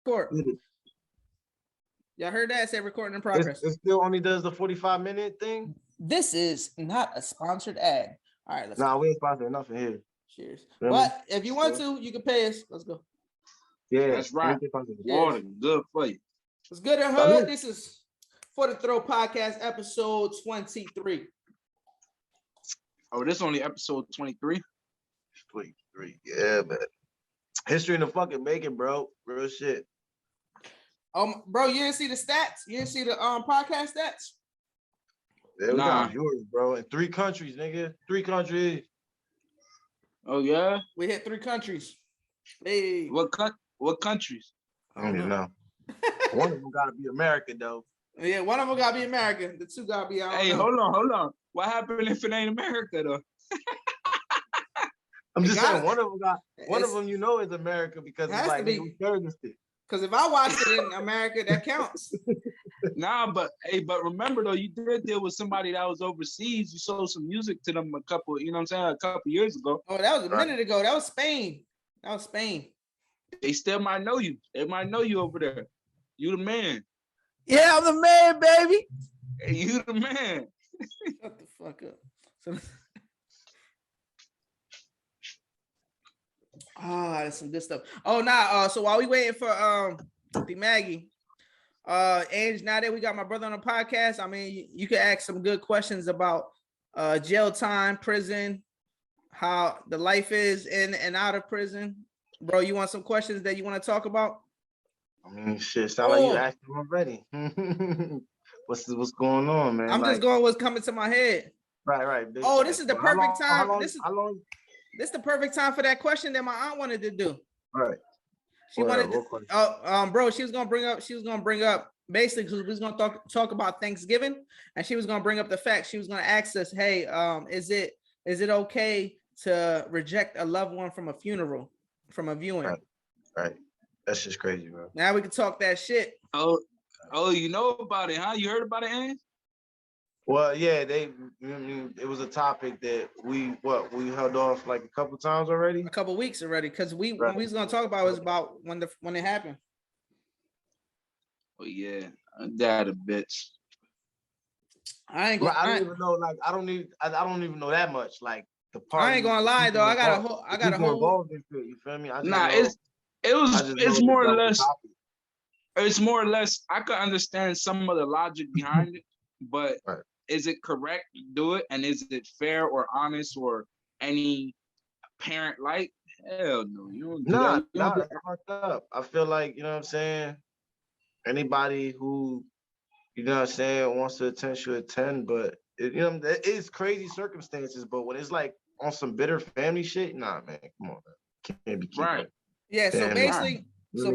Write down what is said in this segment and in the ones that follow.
Record. Y'all heard that? Say recording in progress. It still only does the 45-minute thing? This is not a sponsored ad. All right, let's go. We ain't sponsored enough in here. Cheers. But if you want to, you can pay us. Let's go. Yeah, that's right. Water, good for you. What's good in hood? This is For the Throw Podcast, episode 23. Oh, this is only episode 23? 23, yeah, man. History in the fucking making, bro. Real shit. Bro, you didn't see the stats? You didn't see the podcast stats? Yeah, we got viewers, bro. In 3 countries, nigga. 3 countries. Oh, yeah? We hit 3 countries. Hey. What countries? I don't even know. One of them got to be America, though. Yeah, one of them got to be America. The 2 got to be out. Hey, hold on. What happened if it ain't America, though? I'm just saying, one of them, you know, is America because it's like because if I watched it in America, that counts. Nah, but remember though, you did deal with somebody that was overseas. You sold some music to them a couple years ago. Oh, that was a minute ago. That was Spain. They still might know you. They might know you over there. You the man. Yeah, I'm the man, baby. Hey, you the man. Shut the fuck up. That's some good stuff. So while we waiting for the Maggie, Ange, now that we got my brother on the podcast, I mean, you can ask some good questions about jail time, prison, how the life is in and out of prison. Bro, you want some questions that you want to talk about? I mean, shit, sound like you asked them already. What's going on, man? I'm just going what's coming to my head. Right. This is the perfect time. This is the perfect time for that question that my aunt wanted to do. Right. She wanted to, bro, she was gonna bring up basically because we was gonna talk about Thanksgiving, and she was gonna bring up the fact she was gonna ask us, hey, is it okay to reject a loved one from a funeral, from a viewing? Right. That's just crazy, bro. Now we can talk that shit. Oh, you know about it, huh? You heard about it, Ange? Well, yeah, it was a topic that we held off like a couple times already. A couple weeks already, because when we was gonna talk about it was about when it happened. Oh yeah, dad a bitch. I don't even know. Like I don't even know that much. Like the part. I ain't gonna lie though. I got a whole. You feel me? It's more or less. It's more or less. I could understand some of the logic behind it, but. Right. Is it correct to do it? And is it fair or honest or any parent like? Hell no. You don't do that. That's fucked up. I feel like, you know what I'm saying? Anybody who, you know what I'm saying, wants to attend should attend, but it is crazy circumstances, but when it's like on some bitter family shit, nah, man, come on, man. Can't be right. Yeah, so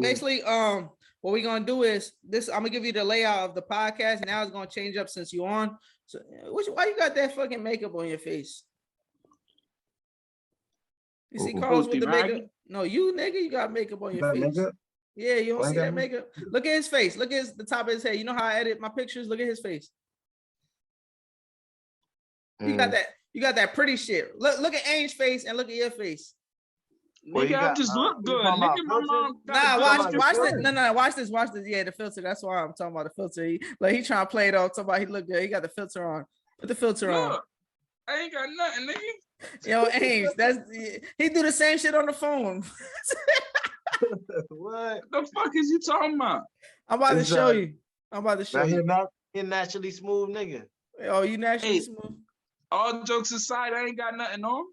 basically, what we're gonna do is this. I'm gonna give you the layout of the podcast. Now it's gonna change up since you on. So why you got that fucking makeup on your face? You see Carlos with the makeup? No, you nigga, you got makeup on your face. Makeup? Yeah, you don't see that makeup? Look at his face. Look at the top of his head. You know how I edit my pictures? Look at his face. You got that pretty shit. Look at Ange's face and look at your face. Nigga, I just look good. Nigga, my mom. Watch this. No, watch this. Yeah, the filter. That's why I'm talking about the filter. He trying to play it off. Somebody he look good. He got the filter on. Put the filter on. I ain't got nothing, nigga. Yo, Ames, he do the same shit on the phone. What the fuck is you talking about? I'm about to show you. You're naturally smooth, nigga. Oh, you naturally smooth. All jokes aside, I ain't got nothing on.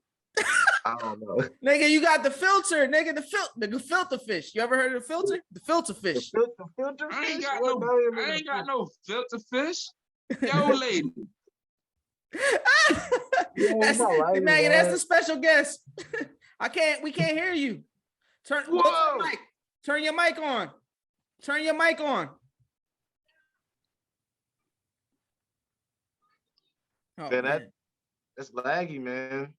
I don't know. Nigga, you got the filter, nigga, the filter fish. You ever heard of the filter? The filter fish. The filter I ain't fish? got no filter fish. Yo, lady. That's the special guest. We can't hear you. Turn your mic on. Turn your mic on. Oh, man, that's laggy, man.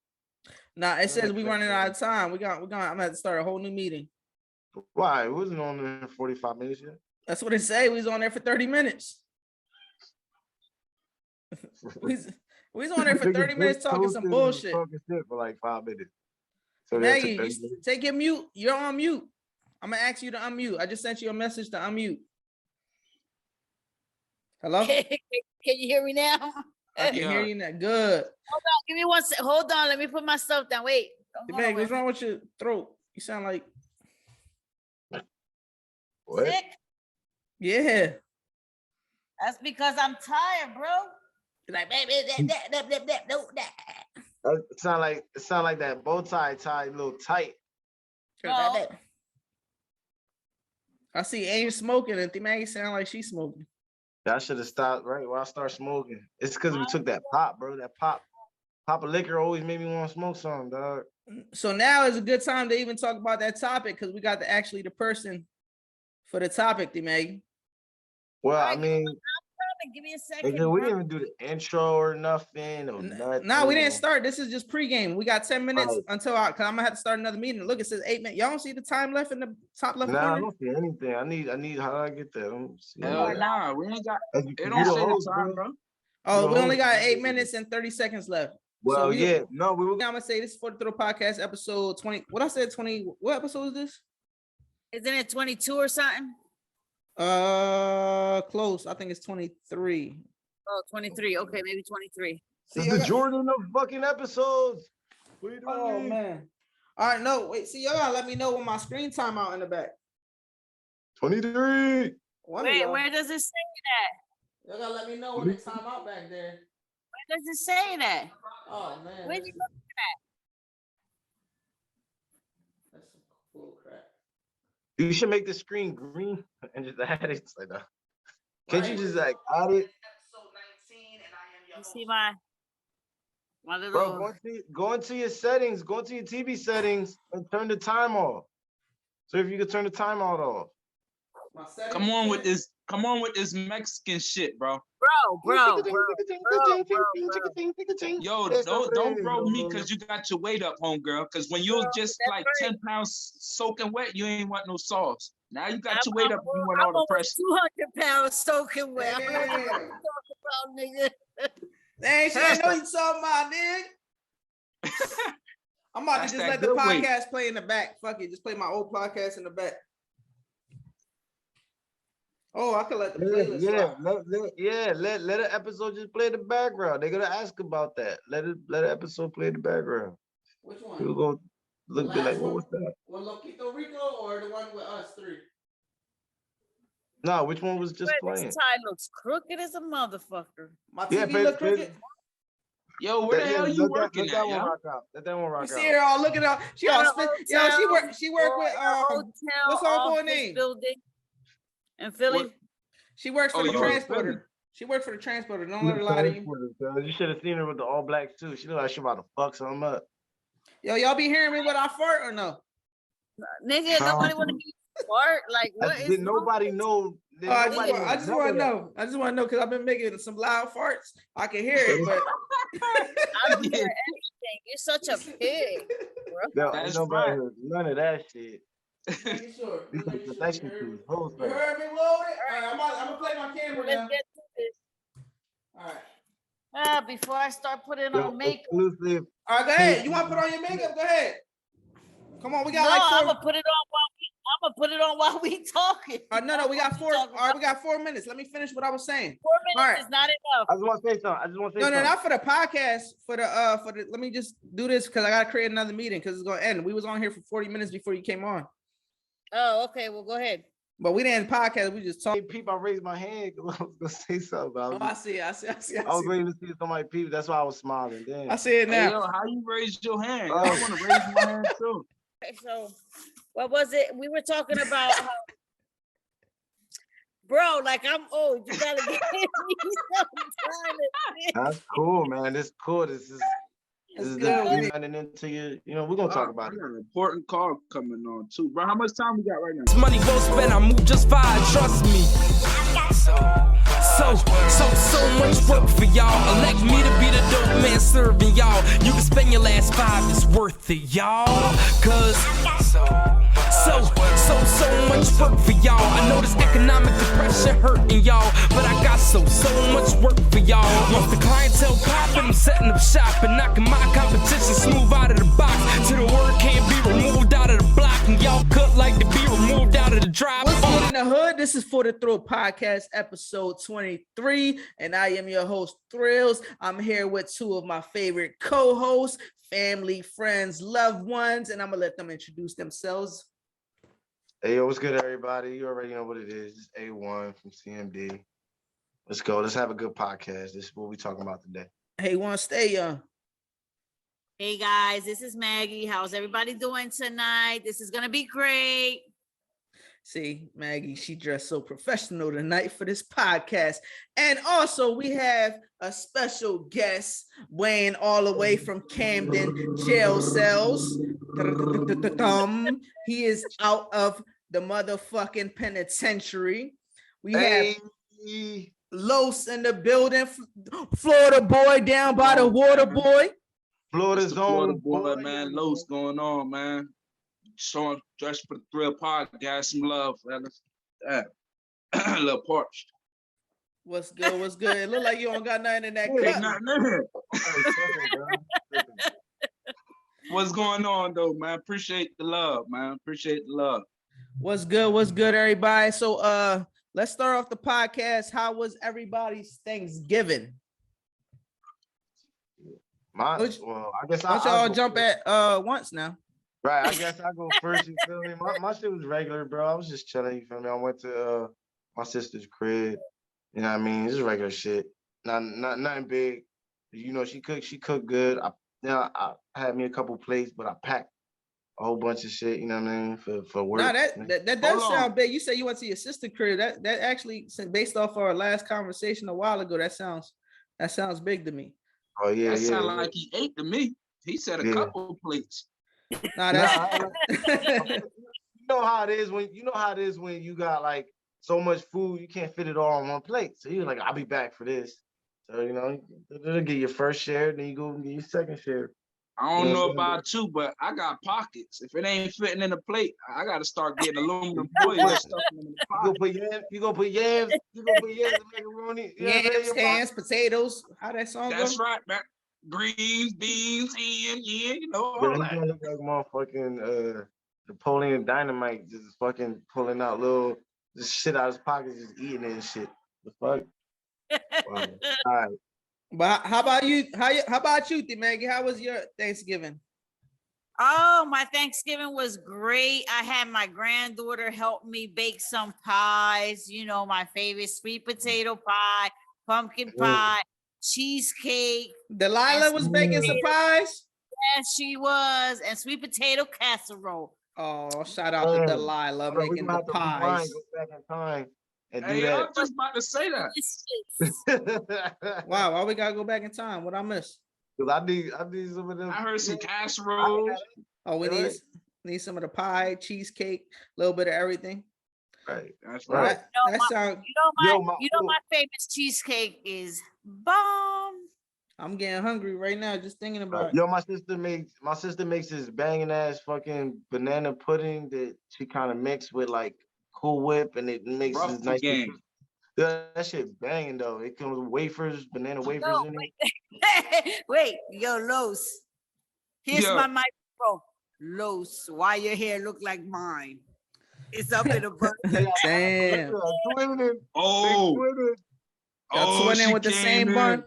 Nah, it says we running out of time. I'm gonna have to start a whole new meeting. Why? It wasn't on there for 45 minutes yet. That's what it say. We was on there for 30 minutes. we was on there for 30 minutes talking some bullshit. Talking shit for like 5 minutes. So Maggie, take your mute. You're on mute. I'm gonna ask you to unmute. I just sent you a message to unmute. Hello? Can you hear me now? I can hear you now. Good. Hold on, give me 1 second. Hold on, let me put my stuff down. Wait. Meg, what's wrong with your throat? You sound like What? Sick? yeah. That's because I'm tired, bro. Like baby, It sound like that bow tie a little tight. Oh. I see Aim smoking and Maggie sound like she's smoking. I should have stopped right when I start smoking. It's because we took that pop, bro. That pop of liquor always made me want to smoke something, dog. So now is a good time to even talk about that topic because we got the person for the topic, Maggie. Well, Right, I mean, give me a second. nigga, we didn't even do the intro or nothing or nothing. No, we didn't start. This is just pregame. We got 10 minutes Right. until cause I'm gonna have to start another meeting. Look, it says 8 minutes. Y'all don't see the time left in the top left Nah, I corner? don't see anything. I need how do I get that? Nah, we ain't got. It It don't say the time, bro. Oh, we No. only got 8 minutes and 30 seconds left. Well, we yeah, no, we were. I'm gonna say this is for the Thrill Podcast episode 20. What I said 20. What episode is this? Isn't it 22 or something? Close. I think it's 23. Oh, 23. Okay, maybe 23. It's the Jordan of fucking episodes. What are you doing? Oh man. All right, no, wait. See, y'all gotta let me know when my screen time out in the back. 23. Wait, where does it say that? Y'all gotta let me know when the time out back there. Where does it say that? Oh man. Where you looking That's some cool crap. You should make the screen green and just add it. It's like that. Can't you Right. just like add it? Episode 19, and I am your at? You see my little. Bro, go into your settings, go into your TV settings and turn the time off. So if you could turn the timeout off. Come on with this Mexican shit, bro. Bro. Yo, don't bro me because you got your weight up, homegirl. Because when you was just that's like right. 10 pounds soaking wet, you ain't want no sauce. Now you got your weight up, you want I'm all the pressure. 200 pounds soaking wet. I'm Damn. talking about, nigga. Dang, shit, I know you talking about, nigga. I'm about That's to just that let the good weight. podcast play in the back. Fuck it, just play my old podcast in the back. Oh, I could let the playlist Let an episode just play the background. They're gonna ask about that. Let an episode play the background. Which one? People go look The be like, last what one? was that? Well, Loquito Rico or the one with us three? No, which one was just This playing? tie looks crooked as a motherfucker. My TV Yeah, look play- crooked. Yo, where the hell you working let that at, one yo? rock out. Let that one rock You out. see her all looking up. She all At a spin. Yo, hotel, she work with hotel, what's her boy office name? building in Philly. What? She works for Oh, the you work for transporter. them. She works for the transporter. Don't let her lie to you. You should have seen her with the all blacks too. She looked like she about to fuck something up. Yo, y'all be hearing me when I fart or no? Nigga, nobody want to be smart. Like, what is Did nobody know? Did I nobody just want to that? know. I just want to know because I've been making some loud farts. I can hear it, but I don't hear anything. You're such a pig, bro. No, That's nobody right. heard none of that shit. making sure. This Making is sure. protection You to heard his whole you thing. heard me loaded? All right, I'm gonna play my camera now. Let's get to this. All right. Before I start putting Yo, on makeup. exclusive. All right, go ahead. You want to put on your makeup? Go ahead. Come on, we got No, like I'm 4. gonna put it on while we talking. No, we got 4. All Talking right, we got 4 minutes. Let me finish what I was saying. 4 minutes All right. is not enough. I just want to say something. No, not for the podcast. For the. Let me just do this because I gotta create another meeting because it's gonna end. We was on here for 40 minutes before you came on, Oh, okay. Well, go ahead. but we didn't podcast. We just Hey, talked. peep, I raised my hand because I was gonna say something. But Oh, I see. I I was waiting to see if somebody peep. That's why I was smiling. Damn. I see it Hey, now. yo, how you raise your hand? Oh. I want to raise my hand too. Okay, so what was it? We were talking about how, bro, like I'm old. You gotta give me some time. That's cool, man. This cool. This is It's good. good. Running into you. You know, we're gonna talk about I it. got an important call coming on too, bro. How much time we got right now? This money well spent, I move just fine, trust me. So much work for y'all. Elect me to be the dope man serving y'all. You can spend your last 5, it's worth it, y'all. Cause so much work for y'all. I know this economic depression hurting y'all, but I got so much work for y'all. Once the clientele popping, I'm setting up shop and knocking my competition smooth out of the box till the word can't be removed out of the block, and y'all cut like to be removed this is For the Thrill Podcast, episode 23, and I am your host, Thrills. I'm here with two of my favorite co-hosts, family, friends, loved ones, and I'm gonna let them introduce themselves. Hey, yo, what's good, everybody? You already know what it is. It's Awon from CMD. Let's go. Let's have a good podcast. This is what we're talking about today. Hey, one, stay young. Hey guys, this is Maggie. How's everybody doing tonight? This is gonna be great. See, Maggie, she dressed so professional tonight for this podcast. And also, we have a special guest weighing all the way from Camden jail cells. He is out of the motherfucking penitentiary. We have Los in the building, Florida boy down by the water boy. Florida's own boy, man. Los going on, man. Showing Dress for the Thrill Podcast, some love, fellas. A little parched. What's good? What's good? It look like you don't got nothing in that cup. What's going on, though, man? Appreciate the love, man. Appreciate the love. What's good? What's good, everybody? So, let's start off the podcast. How was everybody's Thanksgiving? I guess I'll jump at once now. Right, I guess I go first. You feel me? My shit was regular, bro. I was just chilling. You feel me? I went to my sister's crib. You know what I mean? Just regular shit. Nothing big. You know, she cooked good. I had me a couple plates, but I packed a whole bunch of shit. You know what I mean? For work. No, that does sound big. You say you went to your sister's crib. That actually, based off our last conversation a while ago, that sounds big to me. Oh yeah, that sounds like he ate to me. He said a couple plates. Nah, that's you know how it is when you got like so much food you can't fit it all on one plate. So you're like, I'll be back for this. So you know, they'll get your first share, then you go and get your second share. I don't know about you, but I got pockets. If it ain't fitting in the plate, I got to start getting aluminum foil and stuff in the pocket. You gonna put yams, macaroni, yams, cans, potatoes. How that song goes? That's right, man. Greens, beans, ham, you know all that. You look like motherfucking Napoleon Dynamite, just fucking pulling out little shit out of his pockets, just eating it and shit. The fuck? Wow. All right. But how about you? How about you, Maggie? How was your Thanksgiving? Oh, my Thanksgiving was great. I had my granddaughter help me bake some pies. You know, my favorite sweet potato pie, pumpkin pie, cheesecake. Delilah was baking some pies? Yes, she was. And sweet potato casserole. Oh, shout out to Delilah making the pies. Go back in time and do I that. was just about to say that. Wow, why we gotta go back in time? What I missed? Cause I need some of them. I heard some casseroles. Oh, we need some of the pie, cheesecake, a little bit of everything. Right, that's right. My favorite cheesecake is bomb. I'm getting hungry right now just thinking about it. Yo, my sister makes this banging ass fucking banana pudding that she kind of mixed with like Cool Whip, and it makes this nice. Yeah, that shit banging though. It comes with wafers, banana wafers in it. Wait, yo, Los. Here's my microphone. Los, why your hair look like mine? It's up in the butt. Damn. Twinning with the same bun.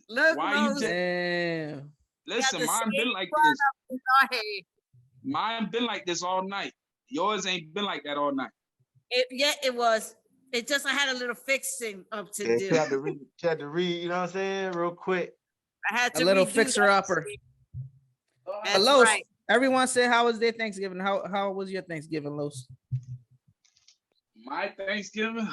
Look, why Los. Damn. Listen, mine been like this. Mine been like this all night. Yours ain't been like that all night. It was. It just I had a little fixing up to do. She had to read, you know what I'm saying, real quick. I had to a little fixer upper. Hello, right. Everyone said how was their Thanksgiving? How was your Thanksgiving, Los? My Thanksgiving,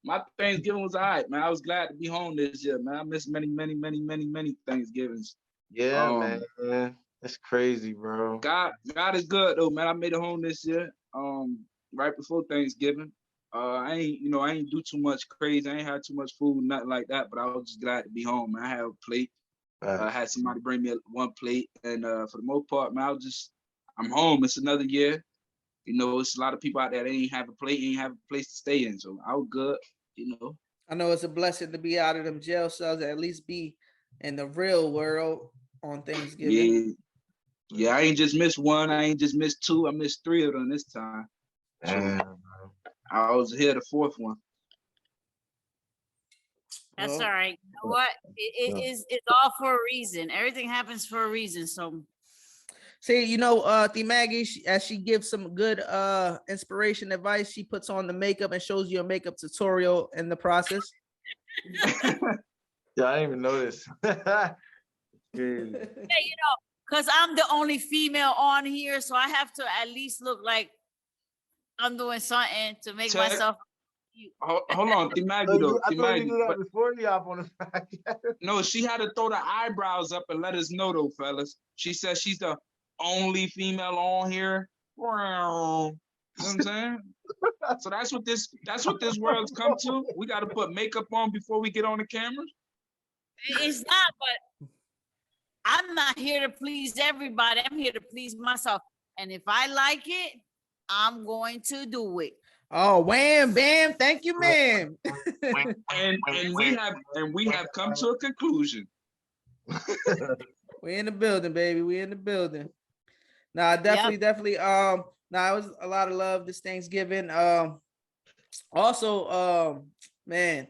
my Thanksgiving was all right, man. I was glad to be home this year, man. I missed many Thanksgivings. Yeah, man. That's crazy, bro. God is good though, man. I made it home this year. Right before Thanksgiving. I ain't do too much crazy. I ain't had too much food, nothing like that. But I was just glad to be home, man. I had a plate. I had somebody bring me one plate, and for the most part, man, I'm home. It's another year. You know, it's a lot of people out there that ain't have a plate, ain't have a place to stay in. So I was good. You know. I know it's a blessing to be out of them jail cells, at least be in the real world on Thanksgiving. Yeah, I ain't just missed one. I ain't just missed two. I missed three of them this time. I was here the fourth one. That's all right. You know what? It's all for a reason. Everything happens for a reason. So see, you know, the Maggie, as she gives some good inspiration advice, she puts on the makeup and shows you a makeup tutorial in the process. Yeah, I didn't even notice. yeah, you know, because I'm the only female on here, so I have to at least look like I'm doing something to make myself. Hold on, Maggie though. I thought you knew that before you hop on the podcast. No, she had to throw the eyebrows up and let us know though, fellas. She said she's the only female on here. You know what I'm saying? So that's what this world's come to. We got to put makeup on before we get on the cameras. It's not, but I'm not here to please everybody. I'm here to please myself. And if I like it, I'm going to do it. Oh, wham, bam! Thank you, ma'am. and we have come to a conclusion. We in the building, baby. We in the building. Nah, definitely. Nah, it was a lot of love this Thanksgiving. Also, man,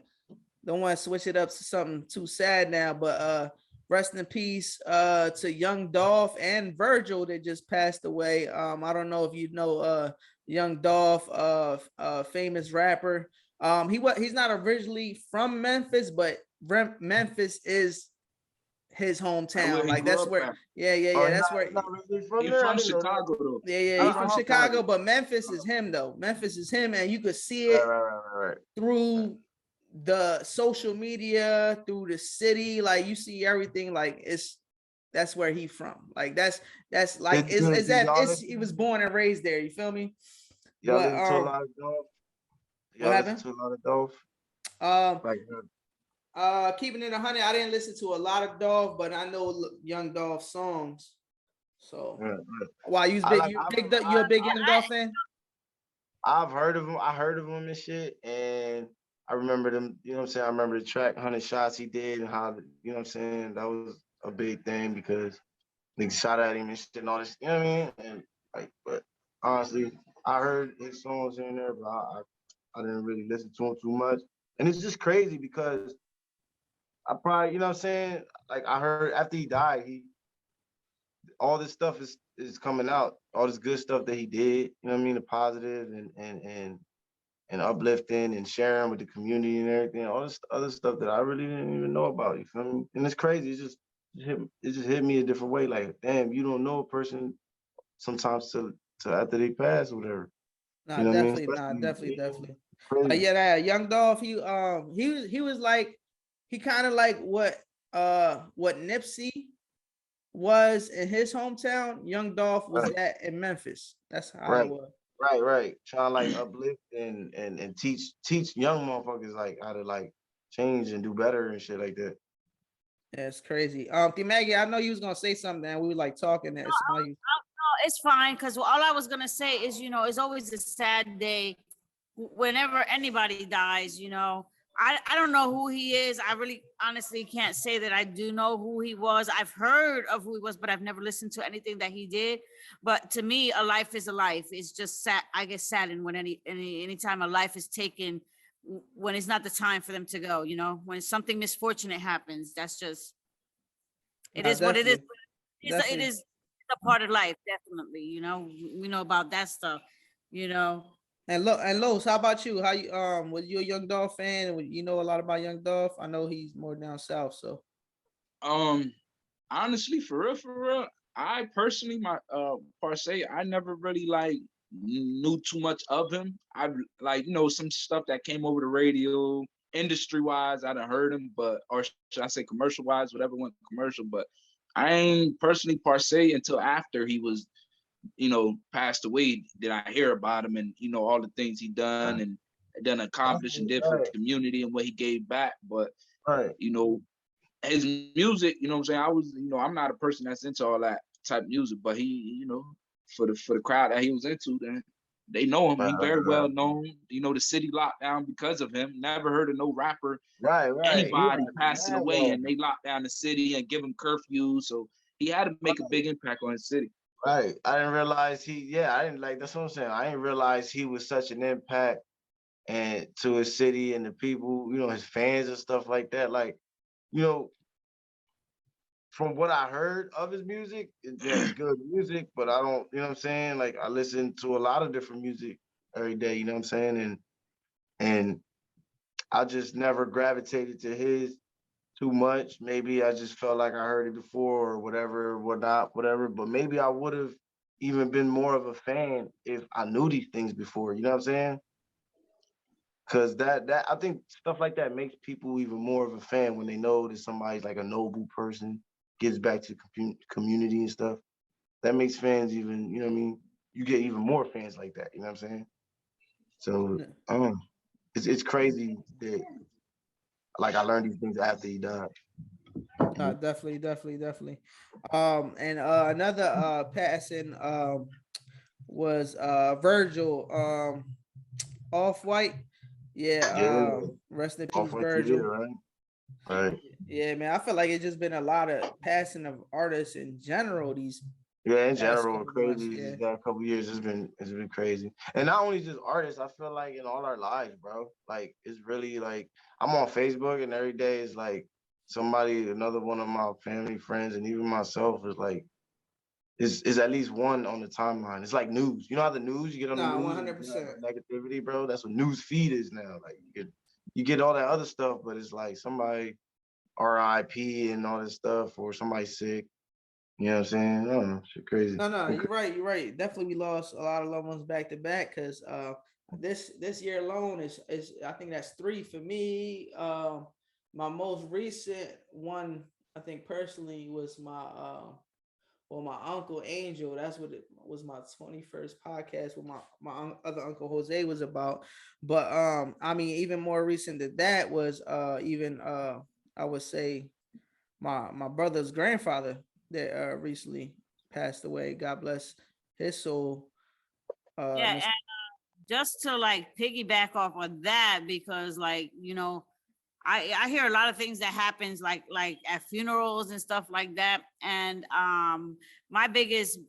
don't want to switch it up to something too sad now, but rest in peace to young Dolph and Virgil that just passed away. I don't know if you know young Dolph, famous rapper. He's not originally from Memphis, but Memphis is his hometown. Like that's where, that's where he's from Chicago though. Yeah, he's from Chicago, but Memphis is him though. Memphis is him, and you could see it through the social media, through the city. Like you see everything. Like that's where he from. Like that's like he was born and raised there. You feel me? Y'all listen to a lot of Dolph. What happened? To a lot of Dolph. Keeping it 100, I didn't listen to a lot of Dolph, but I know young Dolph songs. So, why you a big young Dolph fan? I've heard of him. I heard of him and shit, and I remember them. You know what I'm saying? I remember the track 100 Shots he did, and how, you know what I'm saying, that was a big thing because niggas shot at him and shit and all this. You know what I mean? And like, but honestly, I heard his songs in there, but I didn't really listen to him too much. And it's just crazy because I probably, you know what I'm saying? Like I heard after he died, all this stuff is coming out, all this good stuff that he did, you know what I mean? The positive and uplifting and sharing with the community and everything, all this other stuff that I really didn't even know about, you feel me? And it's crazy, it just hit me a different way. Like, damn, you don't know a person sometimes till after they pass or whatever. Nah, you know definitely. Yeah, young Dolph, he was like, he kind of like what Nipsey was in his hometown. Young Dolph was that in Memphis. That's how it was. Right. Trying to like uplift and teach young motherfuckers like how to like change and do better and shit like that. Yeah, it's crazy. Maggie, I know you was gonna say something and we were like talking. No, it's fine, because all I was gonna say is, you know, it's always a sad day whenever anybody dies, you know. I don't know who he is. I really honestly can't say that I do know who he was. I've heard of who he was, but I've never listened to anything that he did. But to me, a life is a life. It's just sad. I get saddened when anytime a life is taken when it's not the time for them to go, you know, when something misfortunate happens. That's just, it is what it is. It is a part of life, definitely, you know. We know about that stuff, you know. And Los, how about you? How you was you a Young Dolph fan? You know a lot about Young Dolph? I know he's more down south, so. Honestly, for real, I personally, my per se, I never really like knew too much of him. I've like, you know, some stuff that came over the radio, industry wise, I done heard him, but or should I say commercial wise, whatever went commercial, but I ain't personally per se until after he was, you know, passed away, did I hear about him and, you know, all the things he done and done accomplished and did for the community and what he gave back. But, you know, his music, you know what I'm saying? I was, you know, I'm not a person that's into all that type of music, but he, you know, for the crowd that he was into, then they know him. He very well known. You know, the city locked down because of him. Never heard of no rapper, anybody passing away, and they locked down the city and give him curfew. So he had to make a big impact on his city. Right. I didn't realize that's what I'm saying. I didn't realize he was such an impact and to his city and the people, you know, his fans and stuff like that. Like, you know, from what I heard of his music, it's good music, but I don't, you know what I'm saying? Like, I listen to a lot of different music every day, you know what I'm saying? And I just never gravitated to his too much. Maybe I just felt like I heard it before or whatever, whatever. But maybe I would have even been more of a fan if I knew these things before, you know what I'm saying? Because that I think stuff like that makes people even more of a fan when they know that somebody's like a noble person, gives back to the community and stuff. That makes fans even, you know what I mean? You get even more fans like that, you know what I'm saying? So it's crazy that like I learned these things after he died. Definitely. And another passing was Virgil Off-White. Yeah, rest in peace, Virgil. Right. Yeah, man. I feel like it's just been a lot of passing of artists in general. In general, crazy. These last couple years, it's been crazy, and not only just artists. I feel like in all our lives, bro. Like it's really like I'm on Facebook, and every day is like another one of my family, friends, and even myself is like is at least one on the timeline. It's like news. You know how the news you get on the news, 100% negativity, bro. That's what news feed is now. Like you get all that other stuff, but it's like somebody RIP and all this stuff, or somebody sick. You know what I'm saying? No, shit crazy. No, you're right. Definitely, we lost a lot of loved ones back to back because this year alone is I think that's 3 for me. My most recent one, I think personally, was my my uncle Angel. That's what it was. My 21st podcast with my other uncle Jose was about. But I mean, even more recent than that was I would say my brother's grandfather that recently passed away. God bless his soul. And just to like piggyback off of that, because like, you know, I hear a lot of things that happens like at funerals and stuff like that. And my biggest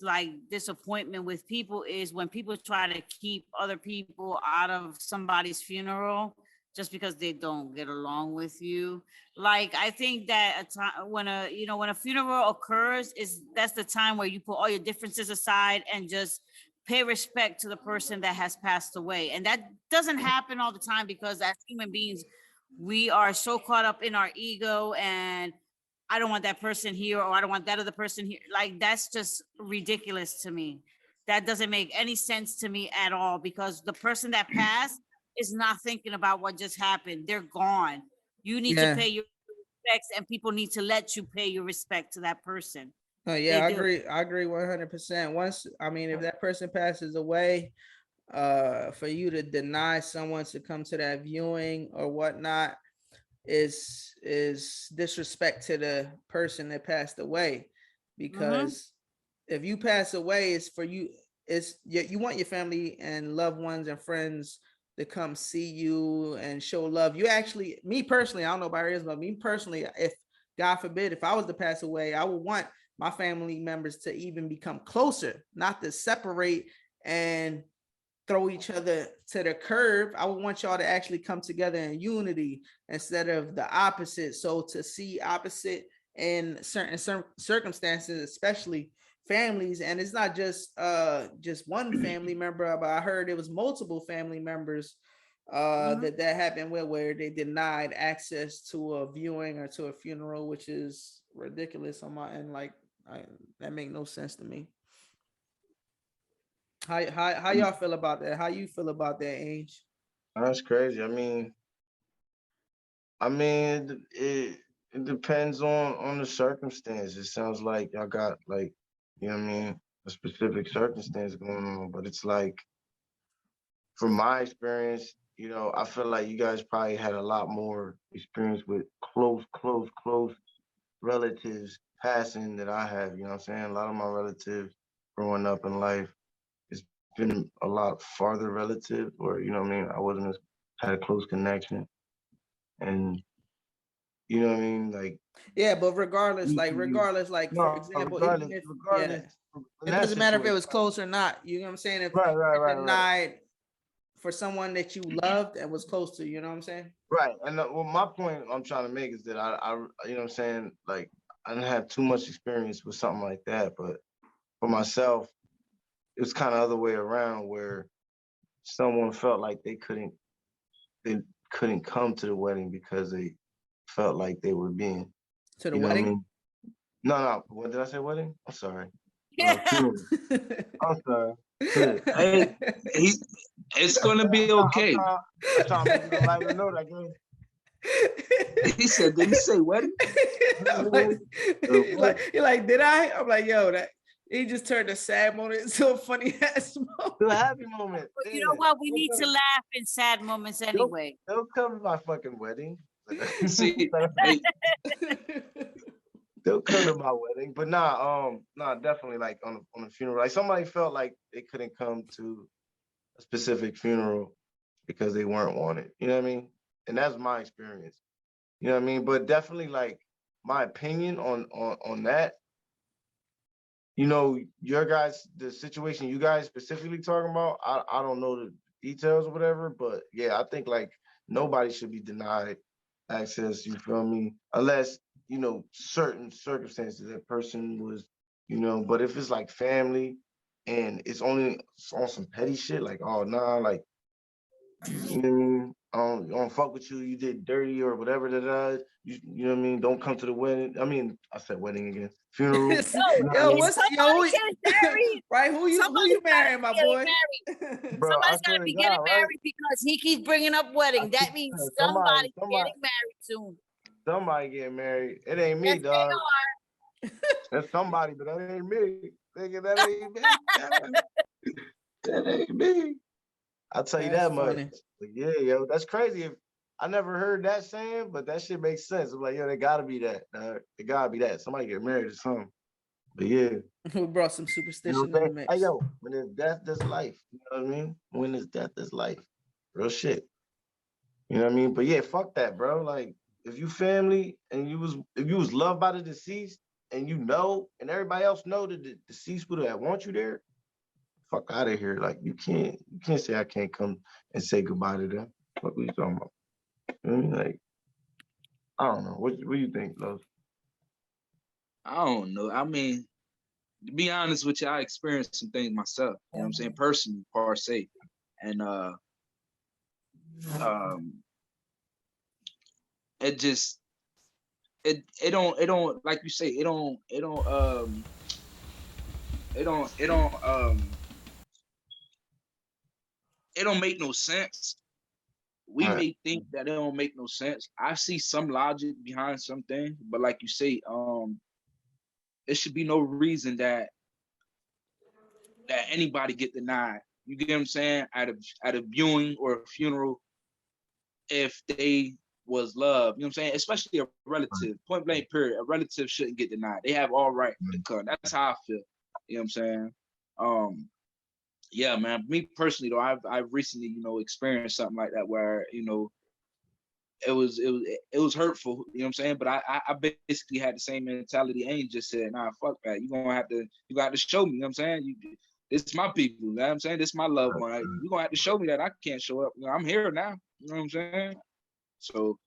like disappointment with people is when people try to keep other people out of somebody's funeral just because they don't get along with you. Like, I think that when a funeral occurs, that's the time where you put all your differences aside and just pay respect to the person that has passed away. And that doesn't happen all the time because as human beings, we are so caught up in our ego and I don't want that person here or I don't want that other person here. Like, that's just ridiculous to me. That doesn't make any sense to me at all because the person that passed is not thinking about what just happened. They're gone. You need to pay your respects and people need to let you pay your respect to that person. I agree 100%. Once, I mean, if that person passes away, for you to deny someone to come to that viewing or whatnot is disrespect to the person that passed away. Because if you pass away, it's for you. You want your family and loved ones and friends to come see you and show love. You actually, me personally, I don't know about yours, but me personally, if God forbid, if I was to pass away, I would want my family members to even become closer, not to separate and throw each other to the curb. I would want y'all to actually come together in unity instead of the opposite. So to see opposite in certain circumstances, especially families, and it's not just one family member, but I heard it was multiple family members that happened where they denied access to a viewing or to a funeral, which is ridiculous on my end. Like, that make no sense to me. How y'all feel about that? How you feel about that, Ange? That's crazy. I mean, it depends on the circumstance. It sounds like y'all got like, you know what I mean, a specific circumstance going on, but it's like, from my experience, you know, I feel like you guys probably had a lot more experience with close relatives passing than I have, you know what I'm saying? A lot of my relatives growing up in life, it's been a lot farther relative, or, you know what I mean, I wasn't had a close connection. And you know what I mean? Like, yeah, but regardless, for example, it doesn't matter if it was close or not. You know what I'm saying? If right. denied for someone that you loved and was close to. You know what I'm saying? Right. And well, my point I'm trying to make is that I you know what I'm saying, like I didn't have too much experience with something like that, but for myself, it was kind of other way around where someone felt like they couldn't come to the wedding because they felt like they were being To the you know wedding? what I mean? No. What did I say? Wedding? I'm sorry. Yeah. I'm sorry. Hey, it's gonna be okay. I'm trying to make it a lighter note, I guess. He said, did he say wedding? You're like, did I? I'm like, yo, that he just turned a sad moment into a funny ass moment. To a happy moment. But you know what? We need to laugh in sad moments anyway. They'll come to my fucking wedding. See, They'll come to my wedding, but nah, definitely like on a funeral. Like somebody felt like they couldn't come to a specific funeral because they weren't wanted. You know what I mean? And that's my experience. You know what I mean? But definitely like my opinion on that. You know, the situation you guys specifically talking about. I don't know the details or whatever, but yeah, I think like nobody should be denied access. You feel me? Unless you know, certain circumstances that person was, you know, but if it's like family and it's only on some petty shit, like, oh, nah, like, you know what I mean? I don't fuck with you, you did dirty or whatever that you know what I mean? Don't come to the wedding. I mean, I said wedding again. Funeral. Right? Who you marrying, my boy? Bro, somebody's gotta be getting married because he keeps bringing up wedding. That means somebody's getting married soon. Somebody getting married. It ain't me, dog. That's somebody, but that ain't me. Nigga, that ain't me. That ain't me. I'll tell you that much. But yeah, yo, that's crazy. I never heard that saying, but that shit makes sense. I'm like, yo, they gotta be that. It gotta be that. Somebody get married or something. But yeah. We brought some superstition in the mix. Hey, yo, when there's death, there's life. You know what I mean? When there's death, there's life. Real shit. You know what I mean? But yeah, fuck that, bro. Like, if you family and if you was loved by the deceased and you know, and everybody else know that the deceased would have want you there, fuck out of here. Like you can't say I can't come and say goodbye to them. What are you talking about? You know what I mean? Like, I don't know. What do you think, Los? I don't know. I mean, to be honest with you, I experienced some things myself. You know what I'm saying? Personally, per se. And it just it don't like you say, it don't make no sense. We may think that it don't make no sense. I see some logic behind some things, but like you say, it should be no reason that anybody get denied. You get what I'm saying? At a viewing or a funeral, if they was loved, you know what I'm saying? Especially a relative, point blank period. A relative shouldn't get denied. They have all right to come. That's how I feel. You know what I'm saying? Yeah, man. Me personally though, I've recently, you know, experienced something like that where, you know, it was hurtful, you know what I'm saying? But I basically had the same mentality. Ain't just said, nah, fuck that. You got to show me, you know what I'm saying? It's my people, you know what I'm saying? This is my loved one. You're gonna have to show me that I can't show up. You know, I'm here now. You know what I'm saying? So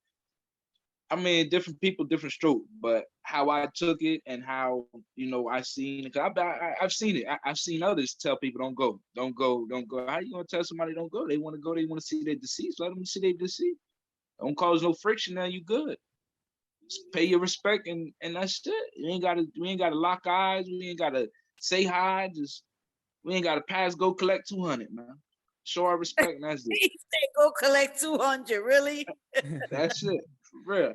I mean, different people, different stroke, but how I took it and how, you know, I seen it. I've seen it. I've seen others tell people, don't go. How you gonna tell somebody don't go? They want to go. They want to see their deceased. Let them see their deceased. Don't cause no friction. Now you good. Just pay your respect and that's it. We ain't gotta lock eyes. We ain't gotta say hi. We ain't gotta pass. Go collect 200, man. Show our respect, and that's it. He said, "Go collect 200." Really? That's it. For real.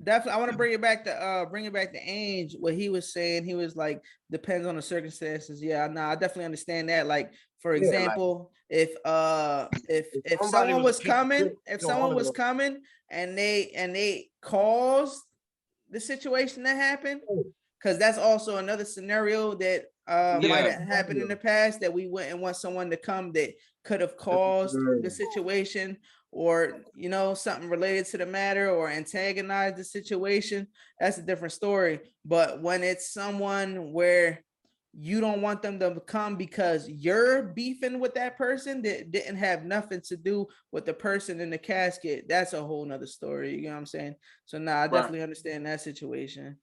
Definitely. I want to bring it back to Ainge. What he was saying, he was like, depends on the circumstances. Yeah, I definitely understand that. Like, for example, if someone was coming and they caused the situation to happen, because that's also another scenario that might have happened in the past, that we wouldn't want someone to come that could have caused the situation, or, you know, something related to the matter, or antagonize the situation. That's a different story. But when it's someone where, you don't want them to come because you're beefing with that person that didn't have nothing to do with the person in the casket, that's a whole nother story. You know what I'm saying? So I definitely understand that situation.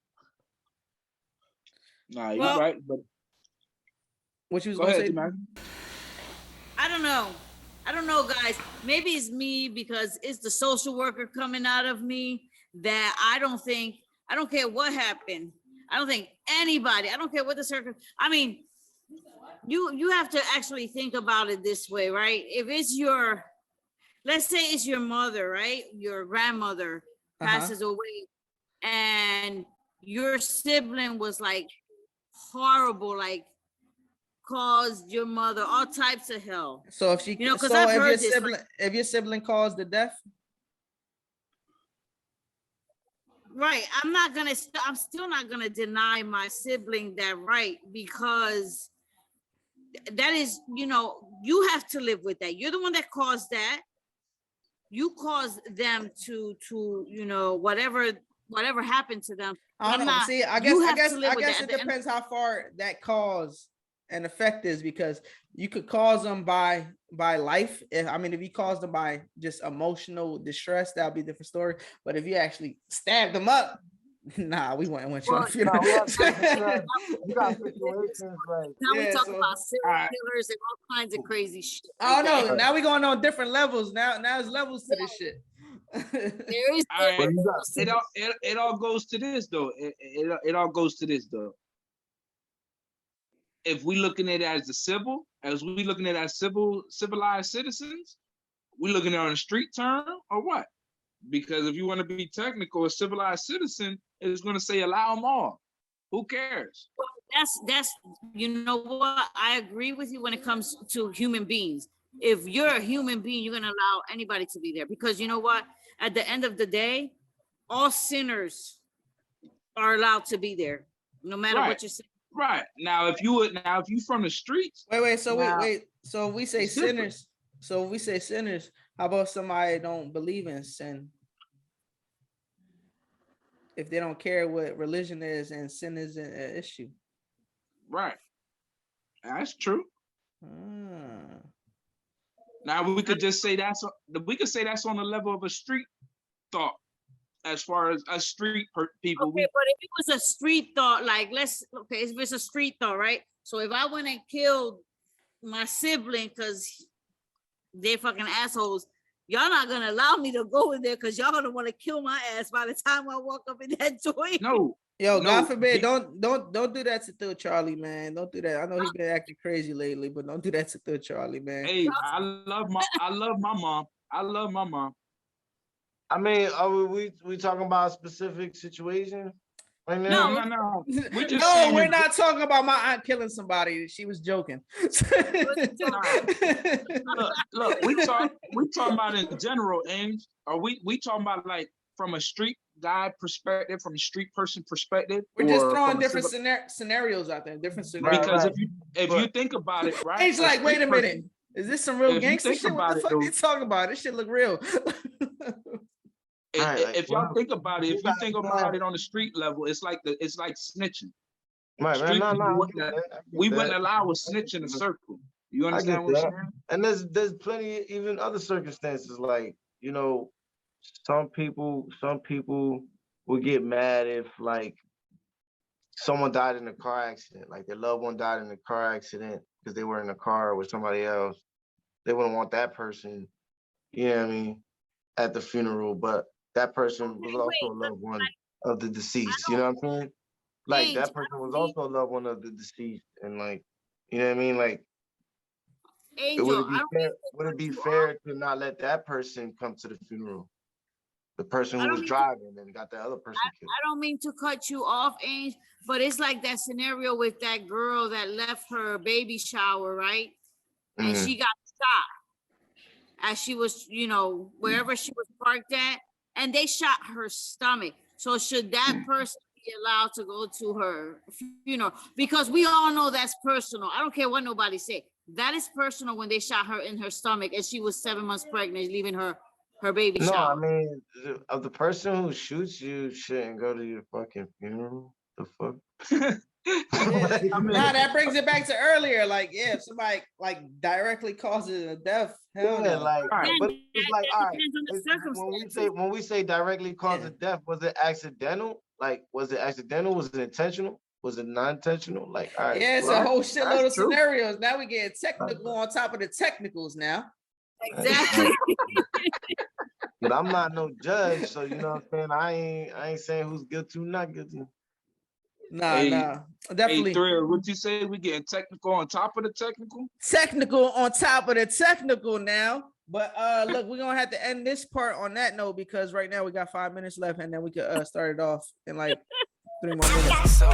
Nah, you're right. But what you was gonna say? I don't know, guys. Maybe it's me because it's the social worker coming out of me that I don't care what happened. I don't think anybody, I don't care what the circumstance. I mean, you have to actually think about it this way, right? If it's let's say it's your mother, right? Your grandmother passes away and your sibling was like horrible, like caused your mother all types of hell. So if if your sibling caused the death, right, I'm still not gonna deny my sibling that right, because that is, you have to live with that. You're the one that caused that. You caused them to whatever happened to them. I don't know. See, I guess it depends how far that cause and effect is, because you could cause them by life. If you cause them by just emotional distress, that'll be a different story. But if you actually stab them up, nah, we wouldn't want you on the funeral. You got situations like now we talk about serial killers and all kinds of crazy shit. Oh no, now we're going on different levels. Now there's levels to this shit. There is it all goes to this though. It all goes to this though. If we looking at it as we looking at it as civilized citizens, we looking at it on a street term or what? Because if you want to be technical, a civilized citizen is going to say allow them all. Who cares? Well, that's you know what? I agree with you when it comes to human beings. If you're a human being, you're going to allow anybody to be there, because you know what? At the end of the day, all sinners are allowed to be there, no matter what you're saying. Right. Now, if you from the streets. Wait. So we say sinners. So we say sinners. How about somebody don't believe in sin? If they don't care what religion is and sin is an issue. Right. That's true. Now we could just say that's on the level of a street thought, as far as us street people. Okay, but if it was a street thought, like if it's a street thought, right? So if I went and killed my sibling because they're fucking assholes, y'all not gonna allow me to go in there because y'all gonna want to kill my ass by the time I walk up in that door. No. Yo, God forbid, don't do that to Thrill Charlie, man. Don't do that. I know he's been acting crazy lately, but don't do that to Thrill Charlie, man. Hey, I love my mom. I love my mom. I mean, are we talking about a specific situation right now? No. We're not talking about my aunt killing somebody. She was joking. Look, we talking about in general, Ames. Are we talking about like from a street guy perspective, from a street person perspective? We're just throwing different scenarios out there, different scenarios. Because if you think about it, right? It's like, wait a minute, is this some real gangster shit? What the fuck are you talking about? This shit look real. If y'all think about it, if you think about it on the street level, it's like snitching. Right, we wouldn't allow a snitch in a circle. You understand what I'm saying? And there's plenty even other circumstances, like, some people will get mad if like someone died in a car accident, like their loved one died in a car accident because they were in a car with somebody else. They wouldn't want that person, at the funeral, but that person was also a loved one of the deceased. You know what I'm saying? Like that person was also a loved one of the deceased, and like, you know what I mean? Like, Angel, would it be fair to not let that person come to the funeral? The person who was driving and got the other person killed. I don't mean to cut you off, Angel, but it's like that scenario with that girl that left her baby shower, right? And she got shot as she was, wherever she was parked at, and they shot her stomach. So should that person be allowed to go to her funeral? Because we all know that's personal. I don't care what nobody say. That is personal when they shot her in her stomach and she was 7 months pregnant, leaving her baby shower. No, I mean, of the person who shoots you shouldn't go to your fucking funeral. The fuck? Nah, that brings it back to earlier. Like, yeah, if somebody like directly causes a death, hell Yeah, no. like, but it's like, all right. Depends on the circumstances. When we say directly cause of death, was it accidental? Like, was it accidental? Was it intentional? Was it non-intentional? Like, all right. Yeah, it's a whole shitload of true. scenarios. Now we get technical on top of the technicals now. Exactly. But I'm not no judge, so you know what I'm saying. I ain't saying who's guilty or not guilty. Hey, Definitely. Hey, Thrill, what'd you say? We getting technical on top of the technical? Technical on top of the technical now. But look, we're gonna have to end this part on that note because right now we got 5 minutes left, and then we could start it off in like 3 more minutes. So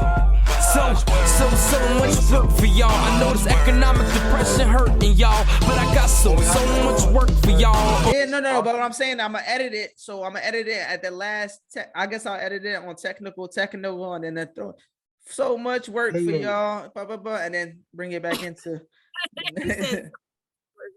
much work for y'all. I know this economic depression hurting y'all, but I got so much work for y'all. Yeah, no. But what I'm saying, I'm gonna edit it. So I'm gonna edit it at the last. I guess I'll edit it on technical, and then throw so much work for y'all, and then bring it back into.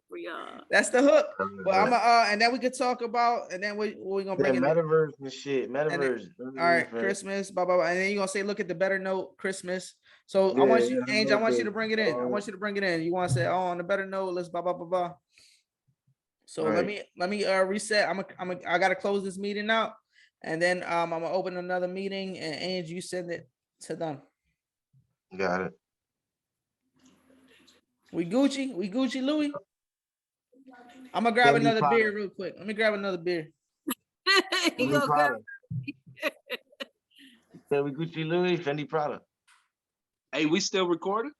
For y'all. That's the hook. But I'm and then we could talk about, and then we're gonna bring in metaverse and shit. Metaverse. All right, Christmas, blah blah blah, and then you're gonna say, look at the better note, Christmas. So I want you, Angel, I want you to bring it in. I want you to bring it in. You want to say, on the better note, let's blah blah blah blah. So let me reset. I gotta close this meeting out, and then I'm gonna open another meeting, and Angel, you send it to them. Got it. We Gucci, Louis. I'm gonna grab another beer real quick. Let me grab another beer. Say we Gucci Louis, Fendi Prada. Hey, we still recording?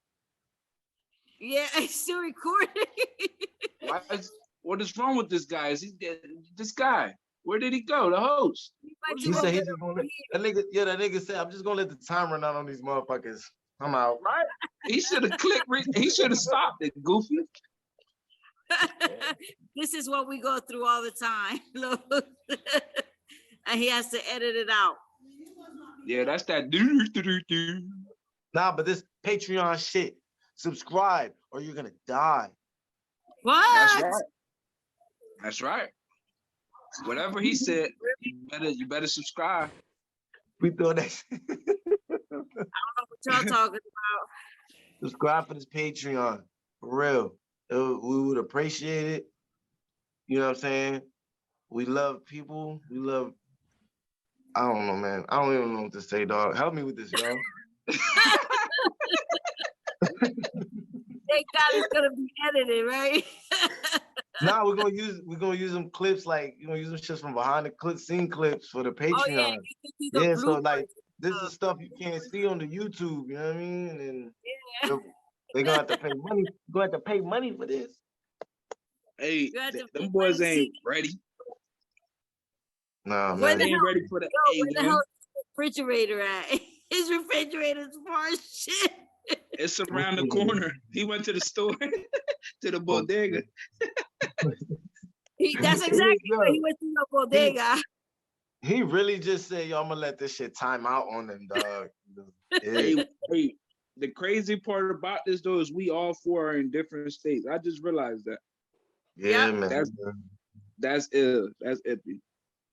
Yeah, I still recording. What is wrong with this guy? This guy? Where did he go? The host. He said he's just gonna that nigga said, I'm just gonna let the time run out on these motherfuckers. I'm out. Right? He should have clicked. He should have stopped it, Goofy. This is what we go through all the time. And he has to edit it out. Yeah, that's that. Nah, but this Patreon shit. Subscribe or you're gonna die. What? That's right. Whatever he said, you better subscribe. We thought that shit. I don't know what y'all talking about. Subscribe for this Patreon. For real. We would appreciate it. You know what I'm saying? We love people. We love, I don't know, man. I don't even know what to say, dog. Help me with this, y'all. Thank God it's gonna be edited, right? Nah, we're gonna use them clips, like use them shits from behind the scene clips for the Patreon. Yeah, so like this is stuff you can't see on the YouTube, you know what I mean? And they're gonna have to pay money. You're gonna have to pay money for this. Hey, them boys ain't ready. Nah, man. They ain't ready for the where the hell is his refrigerator at? His refrigerator's far as shit. It's around the corner. He went to the store, to the bodega. That's exactly what he went to the bodega. He really just said, yo, I'm gonna let this shit time out on them, dog. Hey, the crazy part about this though is we all four are in different states. I just realized that. Yeah, man. That's ill. That's epic.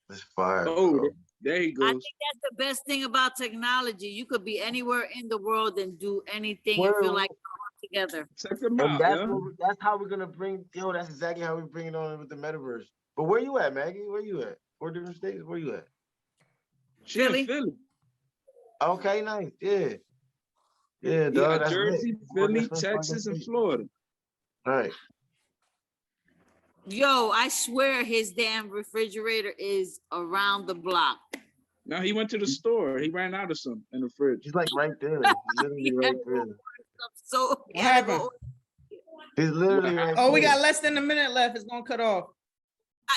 That's fire. Oh, bro. There he goes. I think that's the best thing about technology. You could be anywhere in the world and do anything and feel like you're all together. Check them out. That's how we're gonna bring. Yo, that's exactly how we bring it on with the metaverse. But where you at, Maggie? Where you at? 4 different states. Where you at? Philly. Okay, nice. Yeah, dog. That's Jersey, lit. Philly, Texas, and Florida. All right. Yo, I swear his damn refrigerator is around the block. No, he went to the store. He ran out of something in the fridge. He's like right there. He's literally right there. So what happened? He's literally right there. Oh, we got less than a minute left. It's gonna cut off.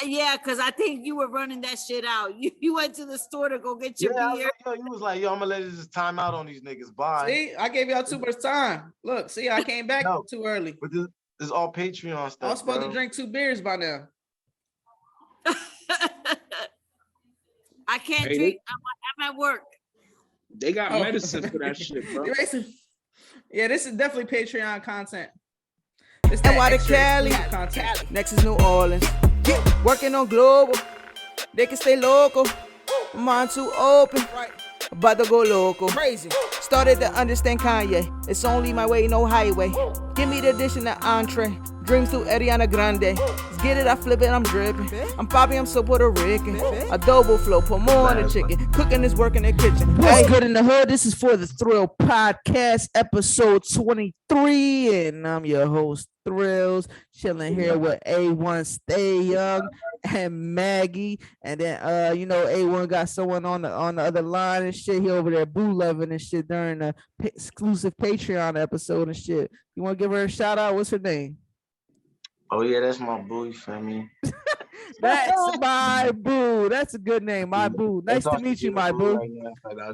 Yeah, because I think you were running that shit out. You went to the store to go get your beer. You was like, yo, I'm gonna let it just time out on these niggas. Bye. See, I gave y'all too much time. Look, see, I came back too early. But this is all Patreon stuff. I was supposed to drink 2 beers by now. I can't drink. I'm at work. They got medicine for that shit, bro. Yeah, this is definitely Patreon content. And why the Cali? Next is New Orleans. Working on global. They can stay local. Mind too open. About to go local. Crazy. Started to understand Kanye. It's only my way, no highway. Give me the dish and the entree. Dreams to Ariana Grande. Let's get it, I flip it, I'm dripping. I'm Bobby, I'm so Puerto Rican. Adobo flow, put more on the chicken. Cooking is work in the kitchen. What's good in the hood? This is for the Thrill Podcast, episode 23, and I'm your host, Thrillz, chilling here with Awon, Stay Young, and Maggie. And then Awon got someone on the other line and shit. He over there boo loving and shit during the exclusive Patreon episode and shit. You want to give her a shout out? What's her name? Oh yeah, that's my boo. You feel me? That's my boo. That's a good name, my boo. Nice to meet you, my boo.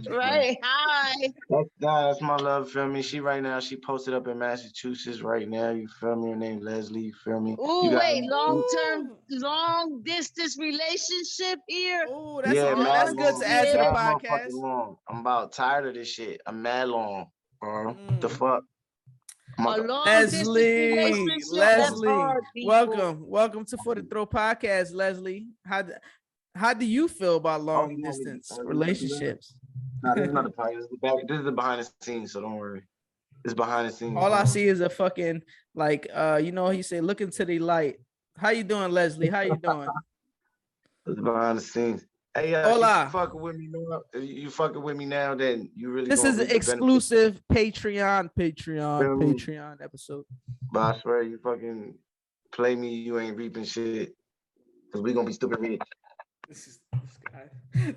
Right. Hi. That's my love. Feel me? She right now. She posted up in Massachusetts right now. You feel me? Her name Leslie. You feel me? Oh wait, long distance relationship here. Oh, that's good to add to the podcast. Long. I'm about tired of this shit. I'm mad long, bro. What the fuck? Leslie, welcome to For the Throw Podcast, Leslie. How do you feel about long distance relationships? Nah, this is not the podcast. This is the behind the scenes, so don't worry. It's behind the scenes. All I see is a fucking he said, look into the light. How you doing, Leslie? How you doing? It's behind the scenes. Hey, hola. You fucking with me now? You fucking with me now? Then you really. This is an exclusive Patreon episode. But I swear, you fucking play me, you ain't reaping shit. Cause we gonna be stupid rich. This guy.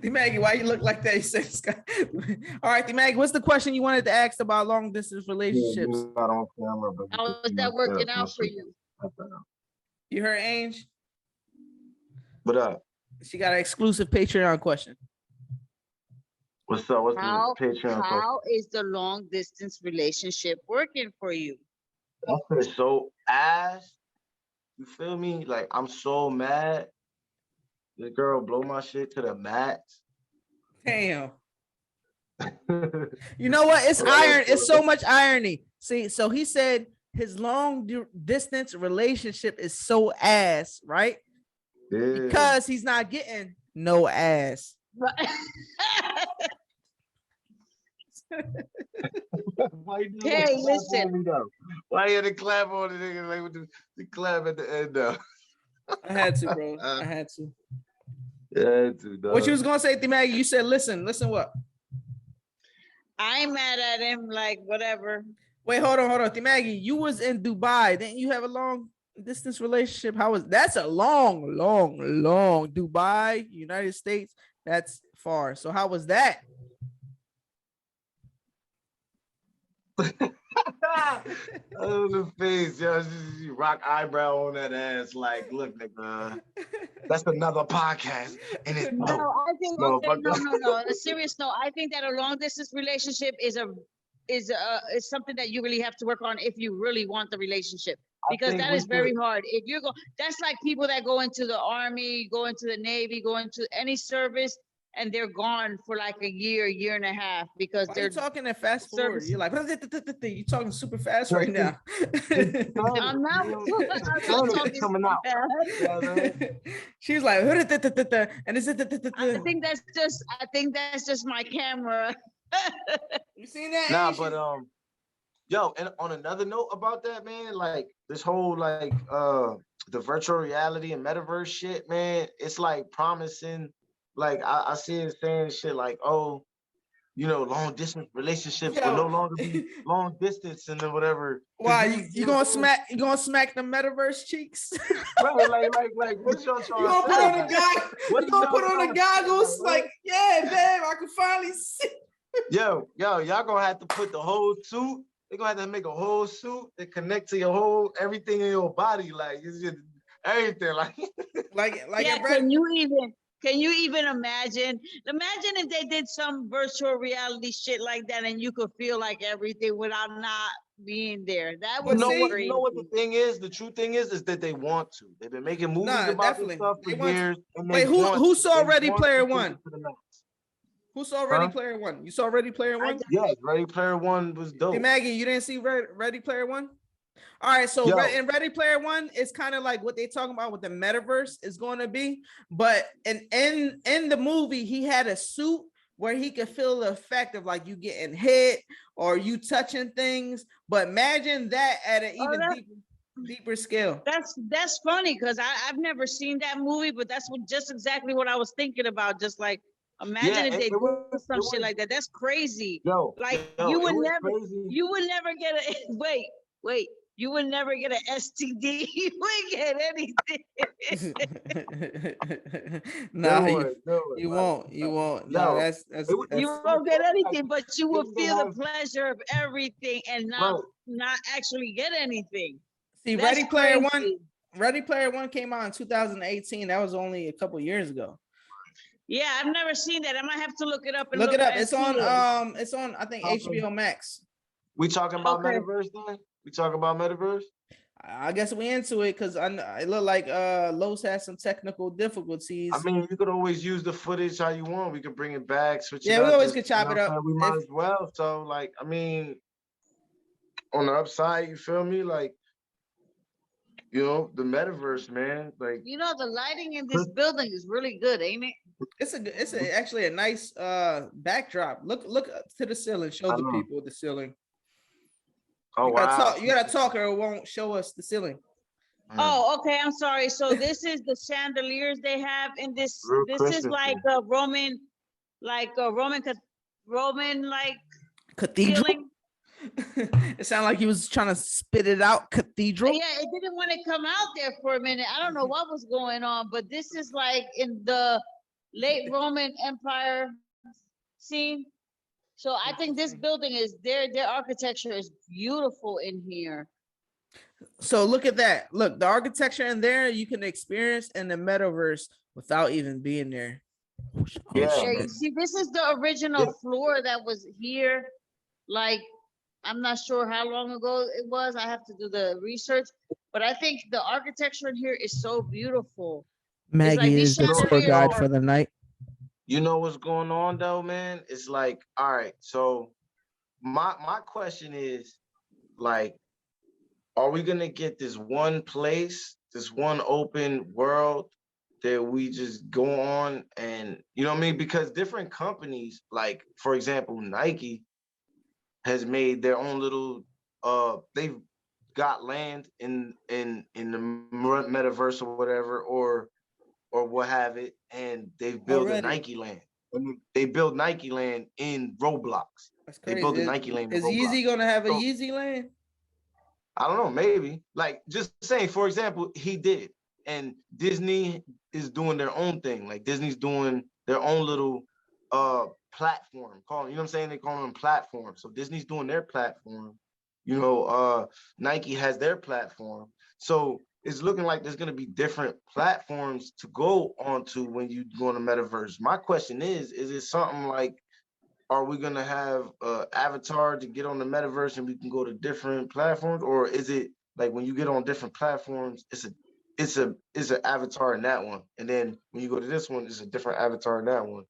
D Maggie, why you look like that? You said this guy. All right, D Maggie, what's the question you wanted to ask about long distance relationships? Not on camera, but how is that working out for you? You heard Ange? What up? She got an exclusive Patreon question. What's up? What's the Patreon question? How is the long distance relationship working for you? That's so ass. You feel me? Like, I'm so mad. The girl blow my shit to the max. Damn. You know what? It's iron. It's so much irony. See, so he said his long distance relationship is so ass, right? Yeah. Because he's not getting no ass. Hey, listen. Why you had to clap on the nigga like with the clap at the end though? I had to, bro. I had to. Yeah, dog. What you was gonna say, D Maggie? You said listen what? I ain't mad at him, like whatever. Wait, hold on. D Maggie, you was in Dubai. Didn't you have a long distance relationship? That's a long Dubai, United States. That's far. So how was that? Oh, the face, yo, you rock eyebrow on that ass. Like, look, nigga, that's another podcast. And it's no. On a serious note, I think that a long distance relationship is something that you really have to work on if you really want the relationship. Because that is very hard. If you go, that's like people that go into the army, go into the Navy, go into any service, and they're gone for like a year and a half because they're talking that fast forward. You're like, you're talking super fast right now. I'm not talking coming out. She's like, and I think that's just my camera. You seen that? Nah, but yo, and on another note about that, man, like this whole like the virtual reality and metaverse shit, man, it's like promising. Like I see it saying shit like, oh, long distance relationships will no longer be long distance and then whatever. Why you gonna smack the metaverse cheeks? Bro, like what's your You gonna put on the goggles? Like, yeah, babe, I can finally see. Yo, y'all gonna have to put the whole suit. They're gonna have to make a whole suit that connect to your whole everything in your body, like it's just everything, like. Yeah, can you even imagine? Imagine if they did some virtual reality shit like that, and you could feel like everything without not being there. That would be crazy. You know what the thing is? The true thing is that they want to. They've been making movies about this stuff for years. Wait, who saw Ready Player One? Who saw Ready Player One? You saw Ready Player One? Yes, Ready Player One was dope. Hey, Maggie, you didn't see Ready Player One? All right, so in Ready Player One, it's kind of like what they're talking about with the metaverse is going to be. But in the movie, he had a suit where he could feel the effect of like you getting hit or you touching things. But imagine that at an even deeper scale. That's funny because I've never seen that movie, but that's just exactly what I was thinking about. Just like imagine if they do some shit like that. That's crazy. You would never get a wait. You would never get an STD. You wouldn't get anything. No, you won't. You won't. No, that's you won't get anything, but you will feel the pleasure of everything and not actually get anything. See, Ready Player One came out in 2018. That was only a couple years ago. Yeah, I've never seen that. I might have to look it up. Look it up. It's on I think HBO Max. We talking about Metaverse then? We talking about Metaverse? I guess we into it because it looked like Los has some technical difficulties. I mean, you could always use the footage how you want. We could bring it back, switch it up. Yeah, we always could chop it up. We might as well. So, like, I mean, on the upside, you feel me? Like, you know, the Metaverse, man. Like, you know, the lighting in this building is really good, ain't it? It's actually a nice backdrop. Look to the ceiling. Show the people the ceiling. Oh, wow. You gotta talk or it won't show us the ceiling. Oh, okay. I'm sorry. So this is the chandeliers they have in this. This is like a Roman cathedral. It sounded like he was trying to spit it out. Cathedral. Yeah, it didn't want to come out there for a minute. I don't know what was going on, but this is like in the late Roman Empire scene. So I think this building is their architecture is beautiful in here. So look at that. Look, the architecture in there you can experience in the metaverse without even being there. Yeah. You see, this is the original floor that was here. Like, I'm not sure how long ago it was. I have to do the research, but I think the architecture in here is so beautiful. Maggie is the tour guide for the night. You know what's going on though, man? It's like, all right, so my question is, like, are we gonna get this one place, this one open world that we just go on and, you know what I mean? Because different companies, like, for example, Nike has made their own little, they've got land in the metaverse or whatever, or what have it, and they've built a Nike land. They built Nike land in Roblox. That's crazy. They built a Nike land. Is Yeezy gonna have a Yeezy land? I don't know, maybe. Like, just saying, for example, he did, and Disney is doing their own thing. Like, Disney's doing their own little platform. You know what I'm saying? They call them platforms. So Disney's doing their platform. You know, Nike has their platform. So it's looking like there's going to be different platforms to go onto when you go in the metaverse. My question is it something like, are we going to have an avatar to get on the metaverse and we can go to different platforms? Or is it like when you get on different platforms, it's an avatar in that one. And then when you go to this one, it's a different avatar in that one.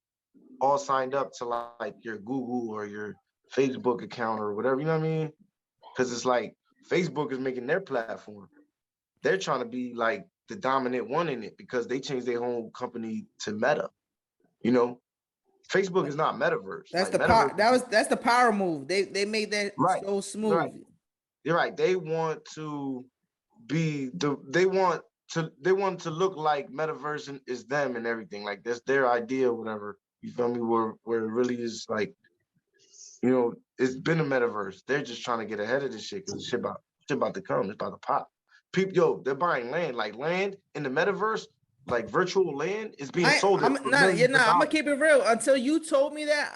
All signed up to like your Google or your Facebook account or whatever, you know what I mean? Because it's like Facebook is making their platform. They're trying to be like the dominant one in it because they changed their whole company to Meta. You know, Facebook is not metaverse. That's like, the power. That's the power move. They made that so smooth. Right. You're right. They want to be they want to look like metaverse is them and everything. Like that's their idea, or whatever. You feel me? Where it really is like, you know, it's been a metaverse. They're just trying to get ahead of this shit because shit about to come. It's about to pop. People, they're buying land. Like land in the metaverse, like virtual land is being sold. I'm gonna keep it real. Until you told me that,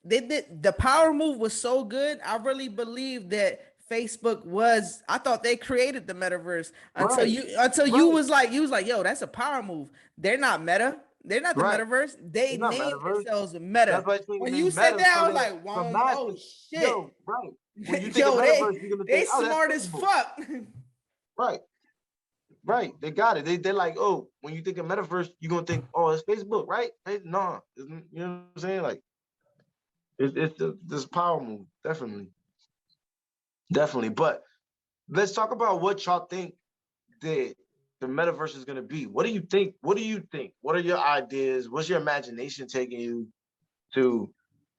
they did the power move was so good. I really believed that Facebook was. I thought they created the metaverse until you was like, yo, that's a power move. They're not Meta. They're not the metaverse. They named themselves Meta. When you said that, I was like, wow, oh shit. Yo, right. When you think yo, of metaverse, they smart as fuck. Right. They got it. They're like, oh, when you think of metaverse, you're gonna think, oh, it's Facebook, right? No, you know what I'm saying? Like, it's this power move, definitely. But let's talk about what y'all think that the metaverse is gonna be. What do you think? What are your ideas? What's your imagination taking you? to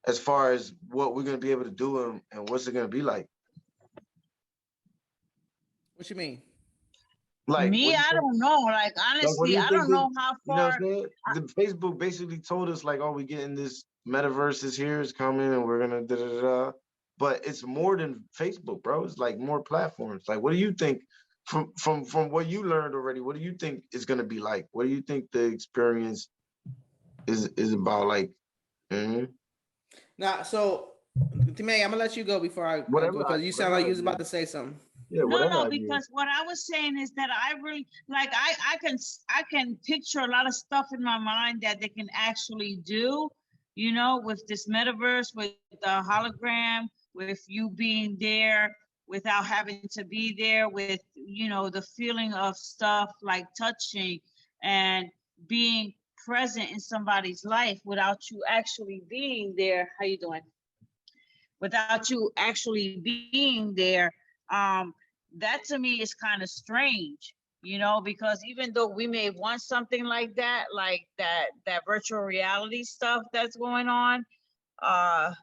as far as what we're gonna be able to do and what's it gonna be like. What you mean? Like me, I don't know. Like honestly, I don't know how you know what far. I'm saying? The Facebook basically told us like, oh, we getting this metaverse is here, it's coming, and we're gonna da da da. But it's more than Facebook, bro. It's like more platforms. Like, what do you think from what you learned already? What do you think is gonna be like? What do you think the experience is about? Like, Now, so May, I'm gonna let you go before I go because you sound like you was about to say something. Yeah, no, because what I was saying is that I really like I can picture a lot of stuff in my mind that they can actually do, you know, with this metaverse, with the hologram, with you being there without having to be there, with, you know, the feeling of stuff like touching and being present in somebody's life without you actually being there. How you doing? Without you actually being there. That to me is kind of strange, you know, because even though we may want something like that virtual reality stuff that's going on, how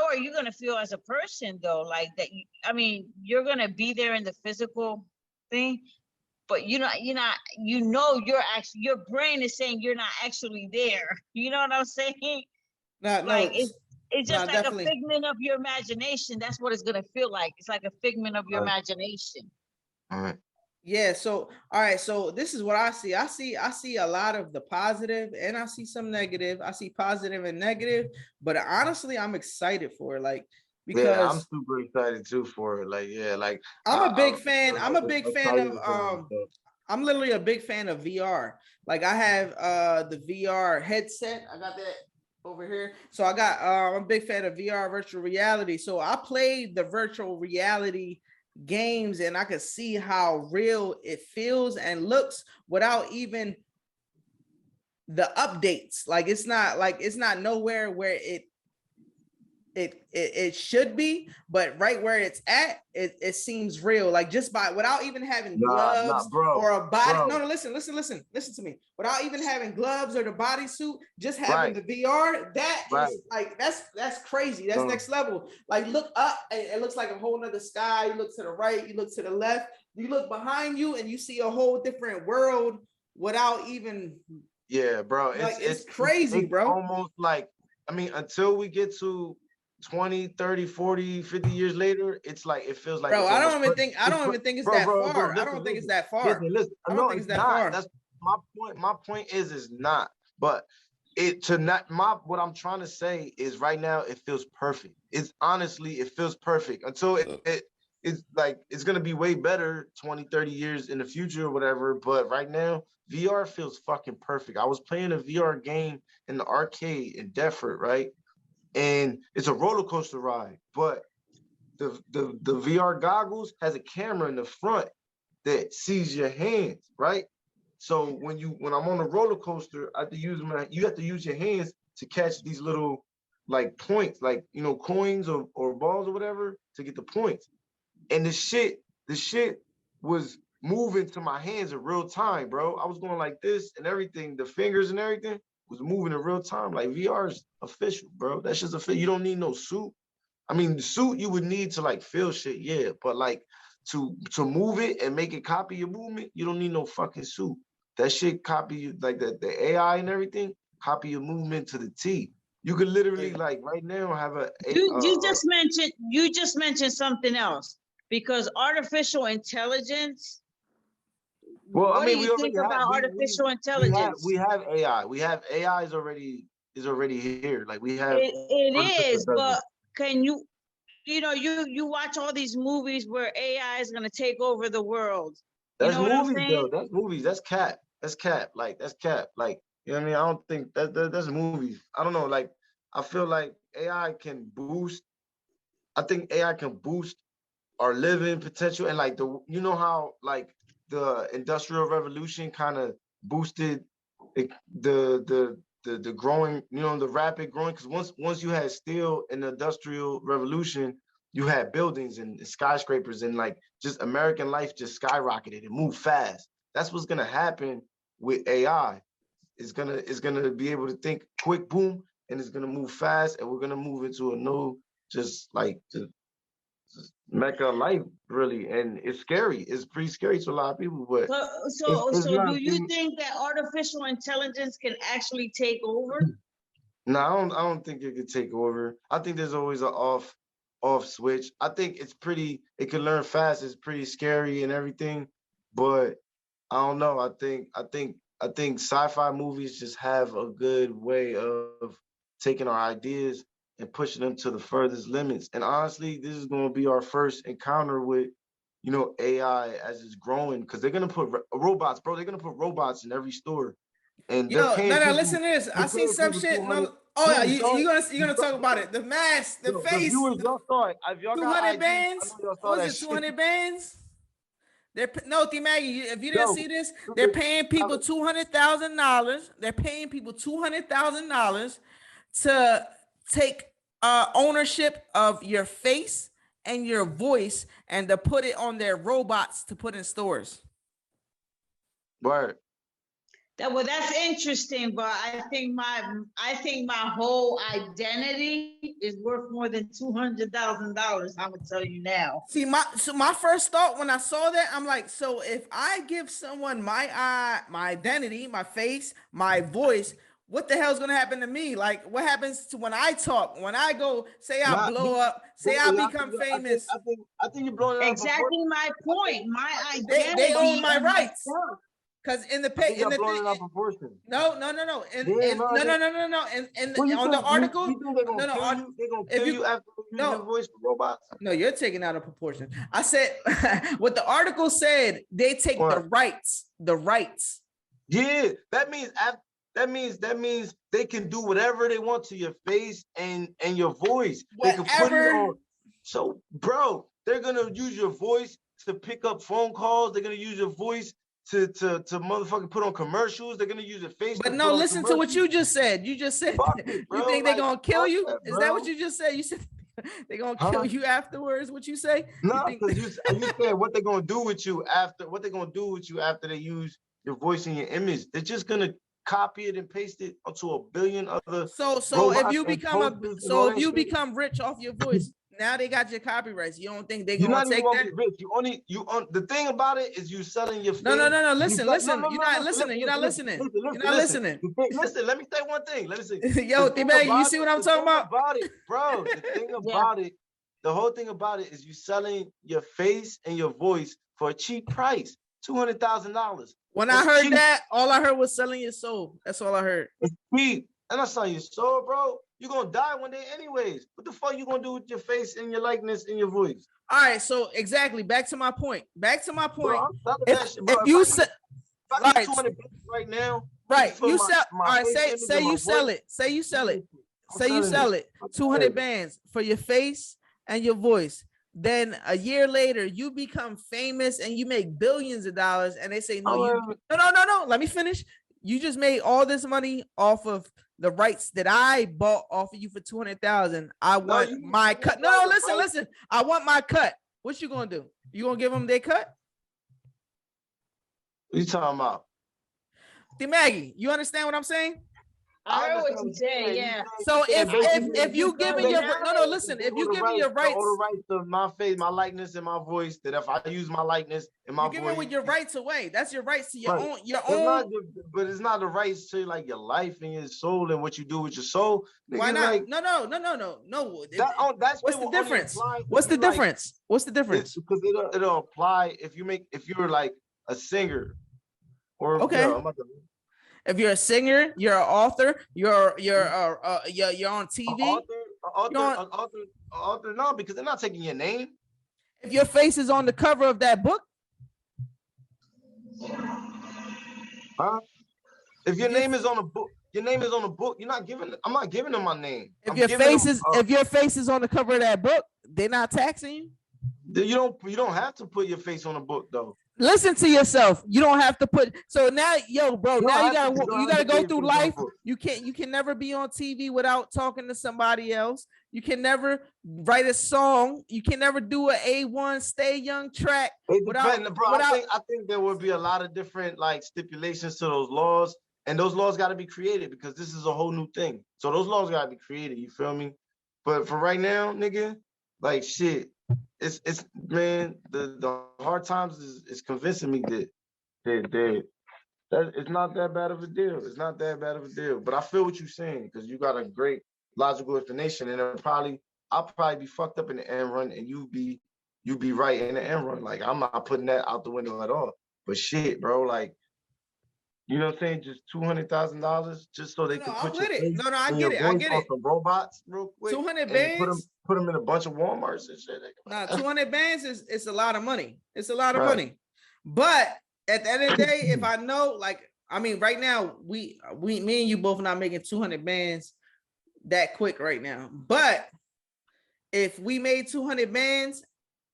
are you going to feel as a person though? Like that, I mean, you're going to be there in the physical thing, but you're not, you're actually, your brain is saying you're not actually there. You know what I'm saying? Like it's just like definitely. A figment of your imagination. That's what it's gonna feel like. It's like a figment of your imagination. All right. Yeah. So, all right. So this is what I see. I see a lot of the positive, and I see some negative. I see positive and negative, but honestly, I'm excited for it. Like because I'm super excited too for it. Like like I'm a big fan. I'm a big fan of I'm literally a big fan of VR. Like I have the VR headset. I got that over here. So I got I'm a big fan of VR virtual reality. So I played the virtual reality games and I could see how real it feels and looks without even the updates. Like it's not nowhere where it should be, but right where it's at, it seems real. Like just by without even having gloves or a body. No, listen to me. Without even having gloves or the bodysuit, just having the VR, that is like that's crazy. That's next level. Like look up, and it looks like a whole nother sky. You look to the right, you look to the left, you look behind you, and you see a whole different world without even. Yeah, bro. Like it's crazy, bro. Almost like, I mean, until we get to 20, 30, 40, 50 years later, it's like it feels like, bro, I don't even think it's that far. I don't think it's that far. Listen, I don't think it's that far. That's my point. My point is not, but what I'm trying to say is right now it feels perfect. It's honestly, it feels perfect until it's like it's gonna be way better 20, 30 years in the future or whatever. But right now, VR feels fucking perfect. I was playing a VR game in the arcade in Deptford, right? And it's a roller coaster ride, but the VR goggles has a camera in the front that sees your hands, right? So when I'm on a roller coaster, you have to use your hands to catch these little like points, like, you know, coins or balls or whatever to get the points. And the shit was moving to my hands in real time, bro. I was going like this and everything, the fingers and everything was moving in real time. Like VR is official, bro. That's just official. You don't need no suit. I mean, the suit you would need to like feel shit, yeah. But like to move it and make it copy your movement, you don't need no fucking suit. That shit copy you, like the AI and everything, copy your movement to the T. You could literally like right now have you just mentioned something else, because artificial intelligence. Well, what I mean, do you think about artificial intelligence? We have AI. We have AI is already here. Like we have. It is, but can you watch all these movies where AI is going to take over the world? That's movies, though. That's movies. That's cap. That's cap. Like that's cap. Like, you know what I mean? I don't think that's movies. I don't know. Like I feel like AI can boost. I think AI can boost our living potential, and like how like the Industrial Revolution kind of boosted the growing, the rapid growing, because once you had steel in the Industrial Revolution, you had buildings and skyscrapers, and like just American life just skyrocketed and moved fast. That's what's gonna happen with AI. it's gonna be able to think quick, boom, and it's gonna move fast, and we're gonna move into a new, just mecca life, really, and it's scary. It's pretty scary to a lot of people, but so do you think that artificial intelligence can actually take over? No, I don't think it could take over. I think there's always an off switch. I think it can learn fast. It's pretty scary and everything, but I don't know. I think sci-fi movies just have a good way of taking our ideas and pushing them to the furthest limits. And honestly, this is going to be our first encounter with, AI as it's growing, because they're going to put robots, bro. They're going to put robots in every store. And listen to this. I seen some shit. No, oh yeah, you're gonna talk about it. The mask, the face. Y'all saw it. 200 bands. What was it? 200 bands. Maggie, if you didn't see this, they're paying people $200,000. They're paying people $200,000 to take ownership of your face and your voice, and to put it on their robots to put in stores. Word. That's interesting, but I think my whole identity is worth more than $200,000. I'm gonna tell you now. See, my first thought when I saw that, I'm like, so if I give someone my identity, my face, my voice, what the hell's gonna happen to me? Like, what happens to when I talk? When I go, say I blow up, say I become famous. I think you're blowing up. Exactly my point. My identity. They own my rights. Because in the proportion. No. And on the article, they're gonna kill you after using your voice for robots. No, you're taking out of proportion. I said what the article said. They take the rights. The rights. Yeah, that means they can do whatever they want to your face and your voice. Whatever. They can put it on. So, bro, they're gonna use your voice to pick up phone calls. They're gonna use your voice to motherfucking put on commercials. They're gonna use your face. But no, listen to what you just said. You just said you think they're gonna kill you? Is that what you just said? You said they're gonna kill you afterwards. What you say? No, because you said what they're gonna do with you after. What they're gonna do with you after they use your voice and your image? They're just gonna copy it and paste it onto a billion other. So if you become rich off your voice. Now they got your copyrights. You don't think they're gonna take that? Rich. The thing about it is you selling your. No. Listen. You're not listening. Listen. Let me say one thing. Let me see. Yo, T-Bag, you see what I'm talking about? Bro. The thing about it, the whole thing about it is you selling your face and your voice for a cheap price, $200,000. When I heard that, all I heard was selling your soul. That's all I heard. It's cheap. And that's selling your soul, bro. You're gonna die one day anyways. What the fuck you gonna do with your face and your likeness and your voice? All right, so exactly. Back to my point. Bro, if you sell right now, right? You sell. All right, say you sell it. Say you sell it. 200 bands for your face and your voice. Then a year later, you become famous and you make billions of dollars. And they say, no. Let me finish. You just made all this money off of the rights that I bought off of you for 200,000. I want my cut. No, listen. I want my cut. What you gonna do? You gonna give them their cut? What you talking about? Maggie, you understand what I'm saying? I heard what you say, yeah. So if you giving your if you giving your rights, all the rights of my face, my likeness, and my voice, that if I use my likeness and my voice, you're giving your rights away. That's your rights to your own. But it's not the rights to like your life and your soul and what you do with your soul. Why not? Like, no. That's what's the difference? What's the difference? What's the difference? Because it'll apply if you're like a singer or okay. If you're a singer, you're an author, you're on TV. Author, no, because they're not taking your name. If your face is on the cover of that book, if your name is on a book, you're not giving. I'm not giving them my name. If your face is on the cover of that book, they're not taxing you. You don't have to put your face on a book though. Listen to yourself. You don't have to put. So now, bro. Now you gotta go through life. You can never be on TV without talking to somebody else. You can never write a song. You can never do an A1 Stay Young track. I think there would be a lot of different like stipulations to those laws, And those laws got to be created because this is a whole new thing. So those laws got to be created. You feel me? But for right now, nigga, like shit, it's man, the hard times is convincing me that it's not that bad of a deal. It's not that bad of a deal. But I feel what you're saying because you got a great logical explanation, and I'll probably be fucked up in the end run, and you be right in the end run. Like I'm not putting that out the window at all. But shit, bro, like. You know what I'm saying? Just $200,000 just so they can put your face I get it. I get it. Some robots real quick. 200 bands. Put them in a bunch of Walmarts and shit. Nah, 200 bands is a lot of money. It's a lot of money. But at the end of the day, if I know, like, I mean, right now me and you both not making 200 bands that quick right now. But if we made 200 bands,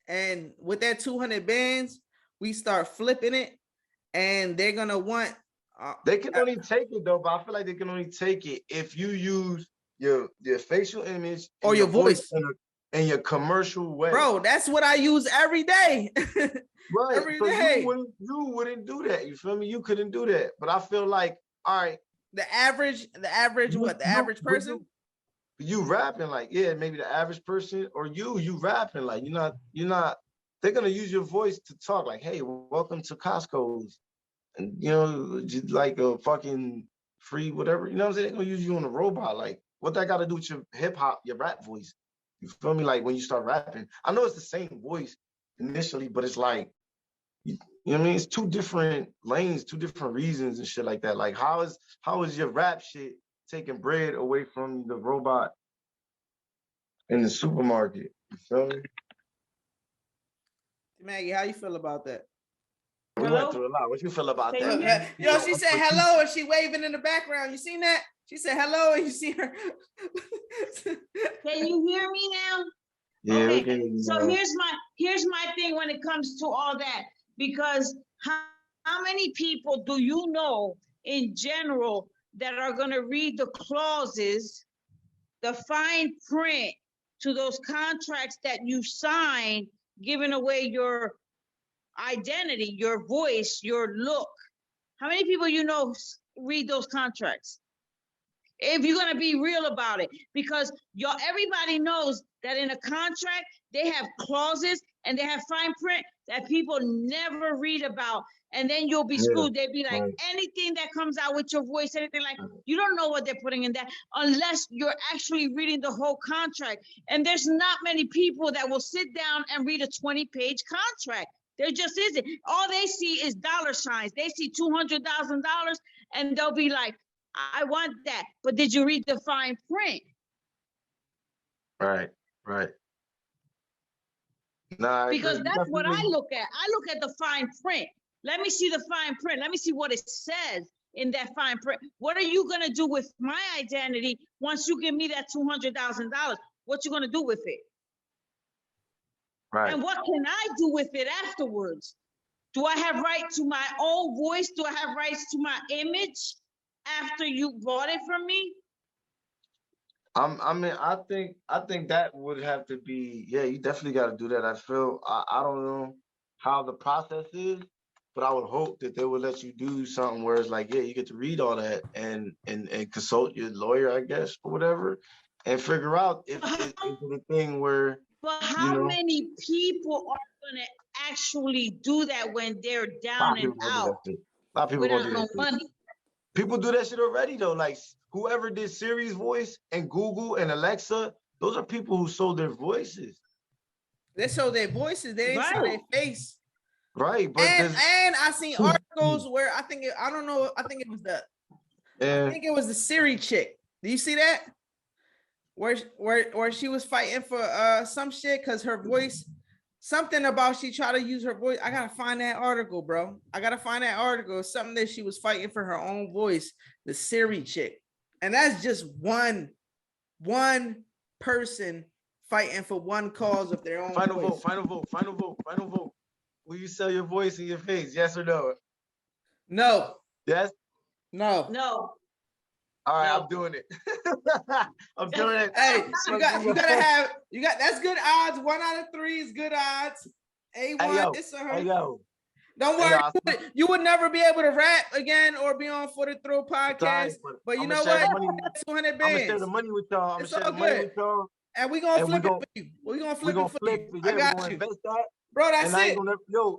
and with that 200 bands, we start flipping it, and they're gonna want. They can only take it though, but I feel like they can only take it if you use your facial image or your voice in your commercial way. Bro, that's what I use every day. Right. Every day. You wouldn't do that. You feel me? You couldn't do that. But I feel like, all right. The average person? You rapping like, yeah, maybe the average person, or you rapping like you're not, they're gonna use your voice to talk like, hey, welcome to Costco's. And you know, just like a fucking free whatever, you know what I'm saying? They're gonna use you on a robot. Like, what that got to do with your hip hop, your rap voice? You feel me? Like when you start rapping, I know it's the same voice initially, but it's like, you know what I mean? It's two different lanes, two different reasons and shit like that. Like, how is your rap shit taking bread away from the robot in the supermarket? You feel me? Maggie, how you feel about that? We went through a lot. What you feel about that? Yo, she said hello and she waving in the background. You seen that? She said hello and you see her. Can you hear me now? Yeah. Okay. So here's my thing when it comes to all that, because how many people do you know in general that are going to read the clauses, the fine print to those contracts that you sign, giving away your identity, your voice, your look? How many people you know read those contracts? If you're gonna be real about it, because everybody knows that in a contract they have clauses and they have fine print that people never read about, and then you'll be screwed. They'd be like, anything that comes out with your voice, anything like, you don't know what they're putting in that unless you're actually reading the whole contract. And there's not many people that will sit down and read a 20-page contract. There just isn't. All they see is dollar signs. They see $200,000 and they'll be like, I want that. But did you read the fine print? Right. Nah, because that's what I look at. I look at the fine print. Let me see the fine print. Let me see what it says in that fine print. What are you going to do with my identity once you give me that $200,000? What you going to do with it? Right. And what can I do with it afterwards? Do I have right to my own voice? Do I have rights to my image after you bought it from me? I mean, I think that would have to be, yeah, you definitely got to do that. I don't know how the process is, but I would hope that they would let you do something where it's like, yeah, you get to read all that and consult your lawyer, I guess, or whatever, and figure out if it's the thing where. But how many people are going to actually do that when they're down and out? A lot of people without no money. People do that shit already though. Like whoever did Siri's voice and Google and Alexa, those are people who sold their voices. They sold their voices. They didn't sell their face. Right. But and I seen articles where I think it was the Siri chick. Do you see that? Where she was fighting for some shit because her voice, something about she tried to use her voice. I gotta find that article, bro. Something that she was fighting for her own voice, the Siri chick. And that's just one person fighting for one cause of their own voice. Final vote. Will you sell your voice in your face? Yes or no? No. Yes? No. All right, I'm doing it. I'm doing it. Hey, you got that's good odds. 1 out of 3 is good odds. A1, it's a Hey, yo. Don't worry, you would never be able to rap again or be on For the Thrill podcast. But you know what? 200 bands. I'm gonna share the money with y'all. It's all good. And we gonna flip it for you. We gonna flip it for you. I got you. Bro, that's it.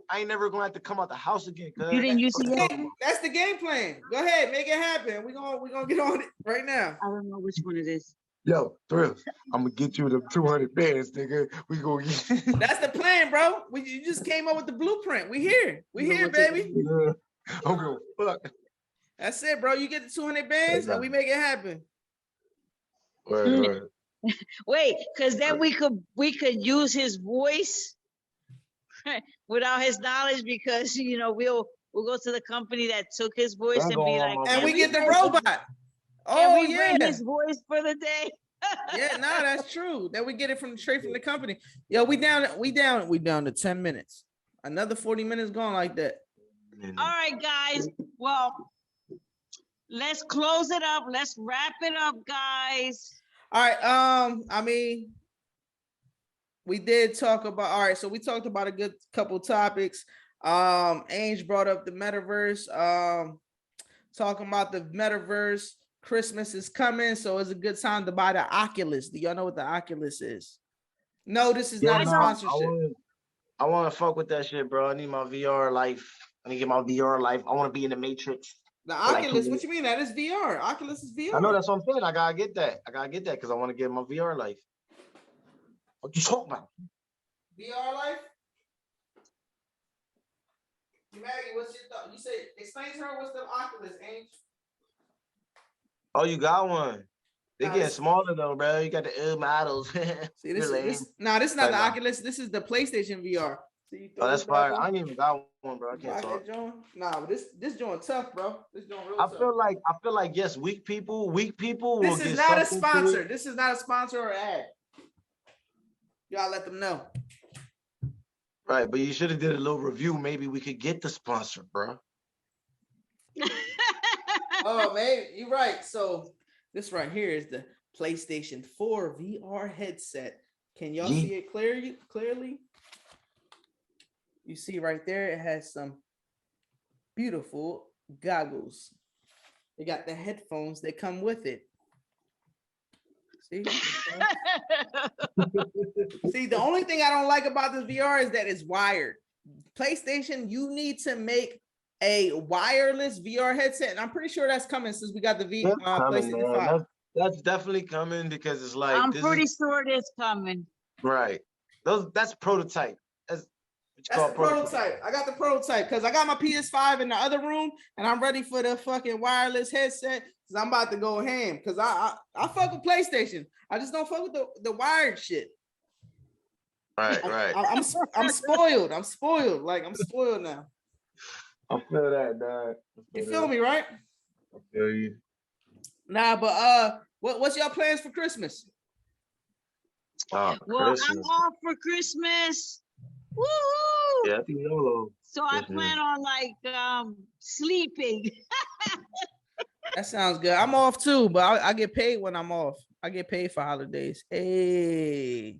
I ain't never gonna have to come out the house again. You didn't use it. That's the game plan. Go ahead, make it happen. We gonna get on it right now. I don't know which one it is. Yo, Thrillz, I'm gonna get you the 200 bands, nigga. We gonna get. That's the plan, bro. You just came up with the blueprint. We here, baby. I'm gonna fuck. That's it, bro. You get the 200 bands, and we make it happen. Right. Wait, because then we could use his voice without his knowledge, because we'll go to the company that took his voice and be like, and we get the robot. Oh, and we bring his voice for the day. Yeah, no, that's true. Then we get it straight from the company. Yo, we down to 10 minutes. Another 40 minutes gone like that. All right, guys. Well, let's close it up. Let's wrap it up, guys. All right. I mean, we did talk about. All right, so we talked about a good couple topics. Ange brought up the metaverse. Talking about the metaverse. Christmas is coming, so it's a good time to buy the Oculus. Do y'all know what the Oculus is? No, this is not a sponsorship. I want to fuck with that shit, bro. I need my VR life. I need to get my VR life. I want to be in the Matrix. The Oculus, what you mean? That is VR. Oculus is VR. I know, that's what I'm saying. I gotta get that because I want to get my VR life. What you talking about? VR life? Maggie, what's your thought? You say, explain to her what's the Oculus, Ange. Oh, you got one. They getting smaller though, bro. You got the models. See, this is not the Oculus. This is the PlayStation VR. Oh, that's fire. I ain't even got one, bro. I can't talk. Nah, but this joint tough, bro. This joint real tough. I feel like yes, weak people. This is not a sponsor. This is not a sponsor or ad. Y'all let them know. Right, but you should have did a little review. Maybe we could get the sponsor, bro. Oh, man, you're right. So this right here is the PlayStation 4 VR headset. Can y'all see it clearly? You see right there, it has some beautiful goggles. They got the headphones that come with it. See? See, the only thing I don't like about this VR is that it's wired. PlayStation, you need to make a wireless VR headset, and I'm pretty sure that's coming since we got the PlayStation 5. That's definitely coming because it's like I'm pretty sure it's coming. Right. That's prototype. That's the prototype. I got the prototype because I got my PS5 in the other room, and I'm ready for the fucking wireless headset because I'm about to go ham. Because I fuck with PlayStation. I just don't fuck with the wired shit. Right. I'm spoiled. I'm spoiled. Like I'm spoiled now. I feel that, dog. You feel me, right? I feel you. Nah, but what's y'all plans for Christmas? Well, Christmas. I'm off for Christmas. Woo-hoo! Yeah, I think YOLO. So I plan on like sleeping. That sounds good. I'm off too, but I get paid when I'm off. I get paid for holidays. Hey.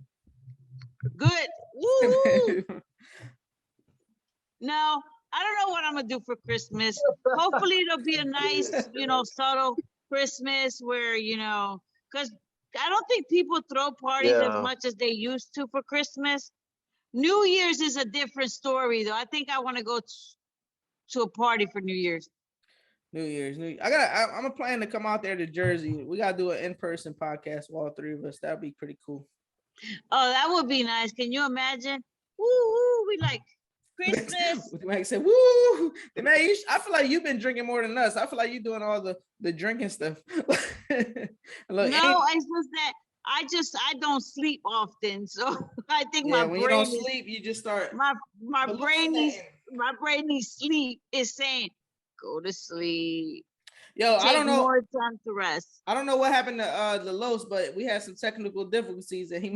Good. Woo! No, I don't know what I'm gonna do for Christmas. Hopefully it'll be a nice, subtle Christmas where, because I don't think people throw parties as much as they used to for Christmas. New Year's is a different story, though. I think I want to go to a party for New Year's. New Year's. I'm a plan to come out there to Jersey. We gotta do an in-person podcast with all three of us. That'd be pretty cool. Oh, that would be nice. Can you imagine? Woo! We like Christmas. Like said, woo! Man, I feel like you've been drinking more than us. I feel like you're doing all the drinking stuff. Look, no, it's just that I don't sleep often, so I think my brain. When you don't sleep, you just start. My brain needs sleep. Is saying, go to sleep. Yo, I don't know. More time to rest. I don't know what happened to Los, but we had some technical difficulties, and he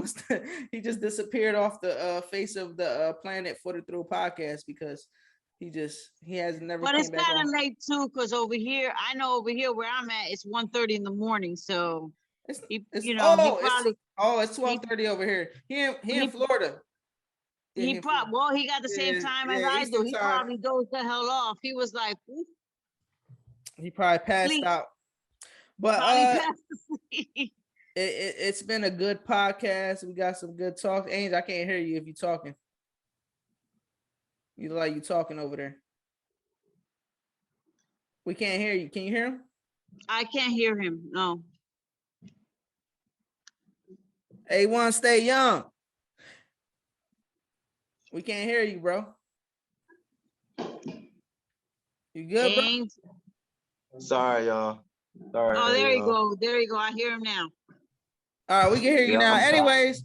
just disappeared off the face of the planet for the Thrill podcast because he has never. But it's kind of late too, because over here where I'm at, it's 1:30 in the morning. So it's 12:30 over here. He in Florida. He probably he got the same time as I do. He probably dozed the hell off. He was like, oof. He probably passed out. But it's been a good podcast. We got some good talk. Angel, I can't hear you if you're talking. You look like you talking over there. We can't hear you. Can you hear him? I can't hear him. No. Awon, stay young. We can't hear you, bro. You good, bro? Sorry, y'all. Sorry. Oh, there you go. There you go. I hear him now. All right, we can hear you now. Anyways,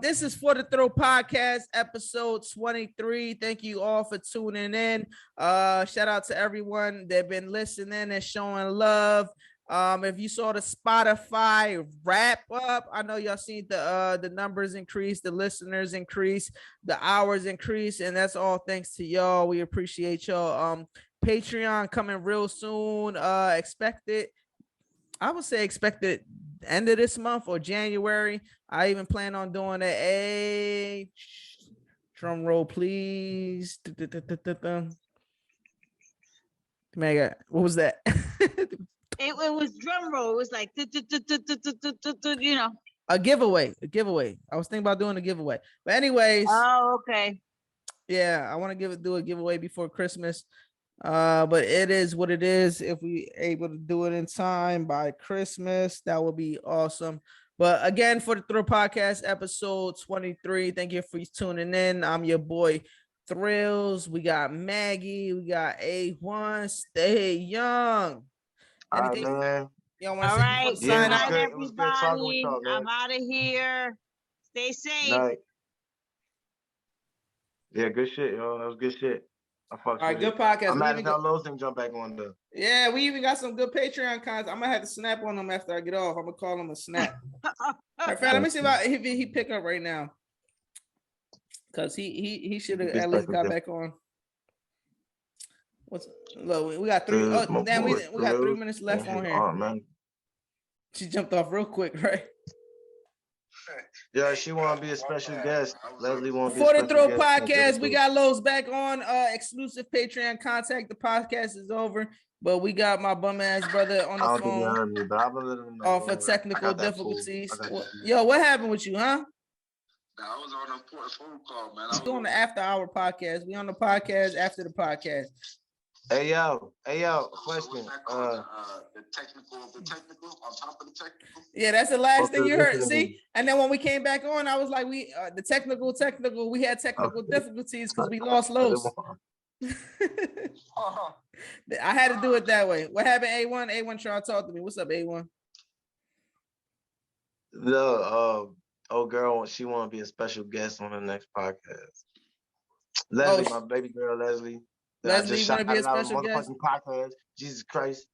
this is For the Thrill Podcast, episode 23. Thank you all for tuning in. Shout out to everyone that been listening and showing love. If you saw the Spotify wrap up, I know y'all seen the numbers increase, the listeners increase, the hours increase, and that's all thanks to y'all. We appreciate y'all. Patreon coming real soon. Expected end of this month or January. I even plan on doing a drum roll, please. Mega, what was that? It was drum roll. It was like, you know. A giveaway. I was thinking about doing a giveaway. But anyways. Oh, okay. Yeah, I want to do a giveaway before Christmas. But it is what it is. If we able to do it in time by Christmas, that would be awesome. But again, For the Thrill Podcast, episode 23. Thank you for tuning in. I'm your boy Thrillz. We got Maggie. We got Awon. Stay young. Anything? All right, man. All right. Good night, everybody. I'm out of here. Stay safe. Night. Yeah, good shit, yo. That was good shit. All right, good podcast. I'm mad at how Lowe's didn't jump back on though. Yeah, we even got some good Patreon content. I'm gonna have to snap on them after I get off. I'm gonna call him a snap. Let me see if he pick up right now, because he should have at least got back on. Look, we got 3. Oh, damn, we got 3 minutes left on here. Oh, man. She jumped off real quick, right? Yeah, she want to be a special guest. Leslie want to be For the Thrill Podcast, we got Lowe's back on. Exclusive Patreon contact. The podcast is over, but we got my bum ass brother on the phone for technical difficulties. Yo, what happened with you, huh? I was on a phone call, man. We're doing the after hour podcast. We on the podcast after the podcast. Hey yo, question. The technical, on top of the technical. Yeah, that's the last thing you heard. See, and then when we came back on, I was like, we the technical. We had technical difficulties because we lost Lowe's. I had to do it that way. What happened, Awon? Awon trying to talk to me. What's up, Awon? The old girl, she want to be a special guest on the next podcast. Leslie, my baby girl, Leslie. Leslie, you want to be a special guest? Podcast. Jesus Christ.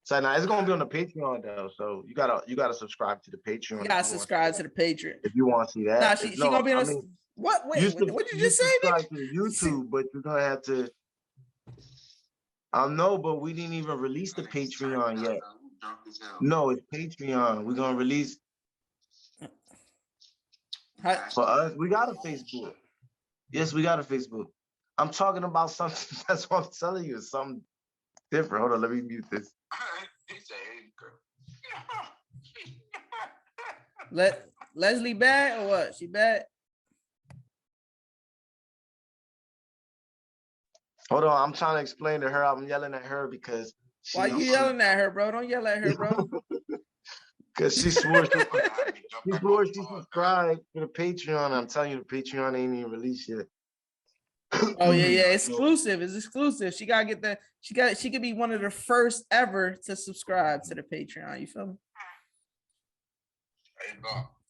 So now it's gonna be on the Patreon though. So you gotta subscribe to the Patreon. You gotta subscribe to the Patreon if you want to see that. Nah, she gonna be on. What? Wait, what did you just say? Subscribe to YouTube, but you're gonna have to. I know, but we didn't even release the Patreon yet. No, it's Patreon. We're gonna release. For us, we got a Facebook. Yes, we got a Facebook. I'm talking about something. That's what I'm telling you. Something different. Hold on, let me mute this. Leslie bad or what? She bad? Hold on, I'm trying to explain to her. I'm yelling at her because. Why you yelling at her, bro? Don't yell at her, bro. Because she swore she subscribed to the Patreon. I'm telling you, the Patreon ain't even released yet. Oh yeah, exclusive. It's exclusive. She gotta get she could be one of the first ever to subscribe to the Patreon. You feel me?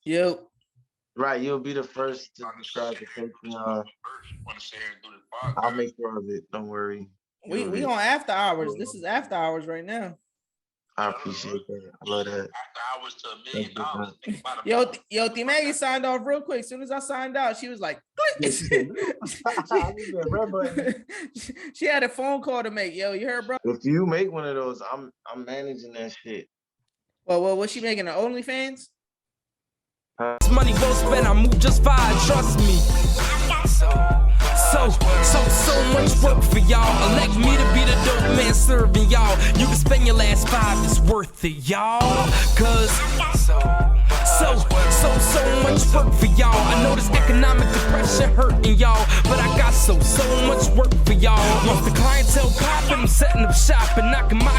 Yo. Right, you'll be the first to subscribe to Patreon. I'll make sure of it. Don't worry. We on after hours. This is after hours right now. I appreciate that. I love that. After hours to $1 million. Yo, T Maggie signed off real quick. As soon as I signed out, she was like, she had a phone call to make. Yo, you heard, bro? If you make one of those, I'm managing that shit. Well, what's she making? The OnlyFans? Money well spent, I move just fine, trust me. work for y'all. Elect me to be the dope man serving y'all. You can spend your last 5, it's worth it, y'all. Cause so much work for y'all. I know this economic depression hurting y'all, but I got so much work for y'all. Once the clientele popping, I'm setting up shop and knocking my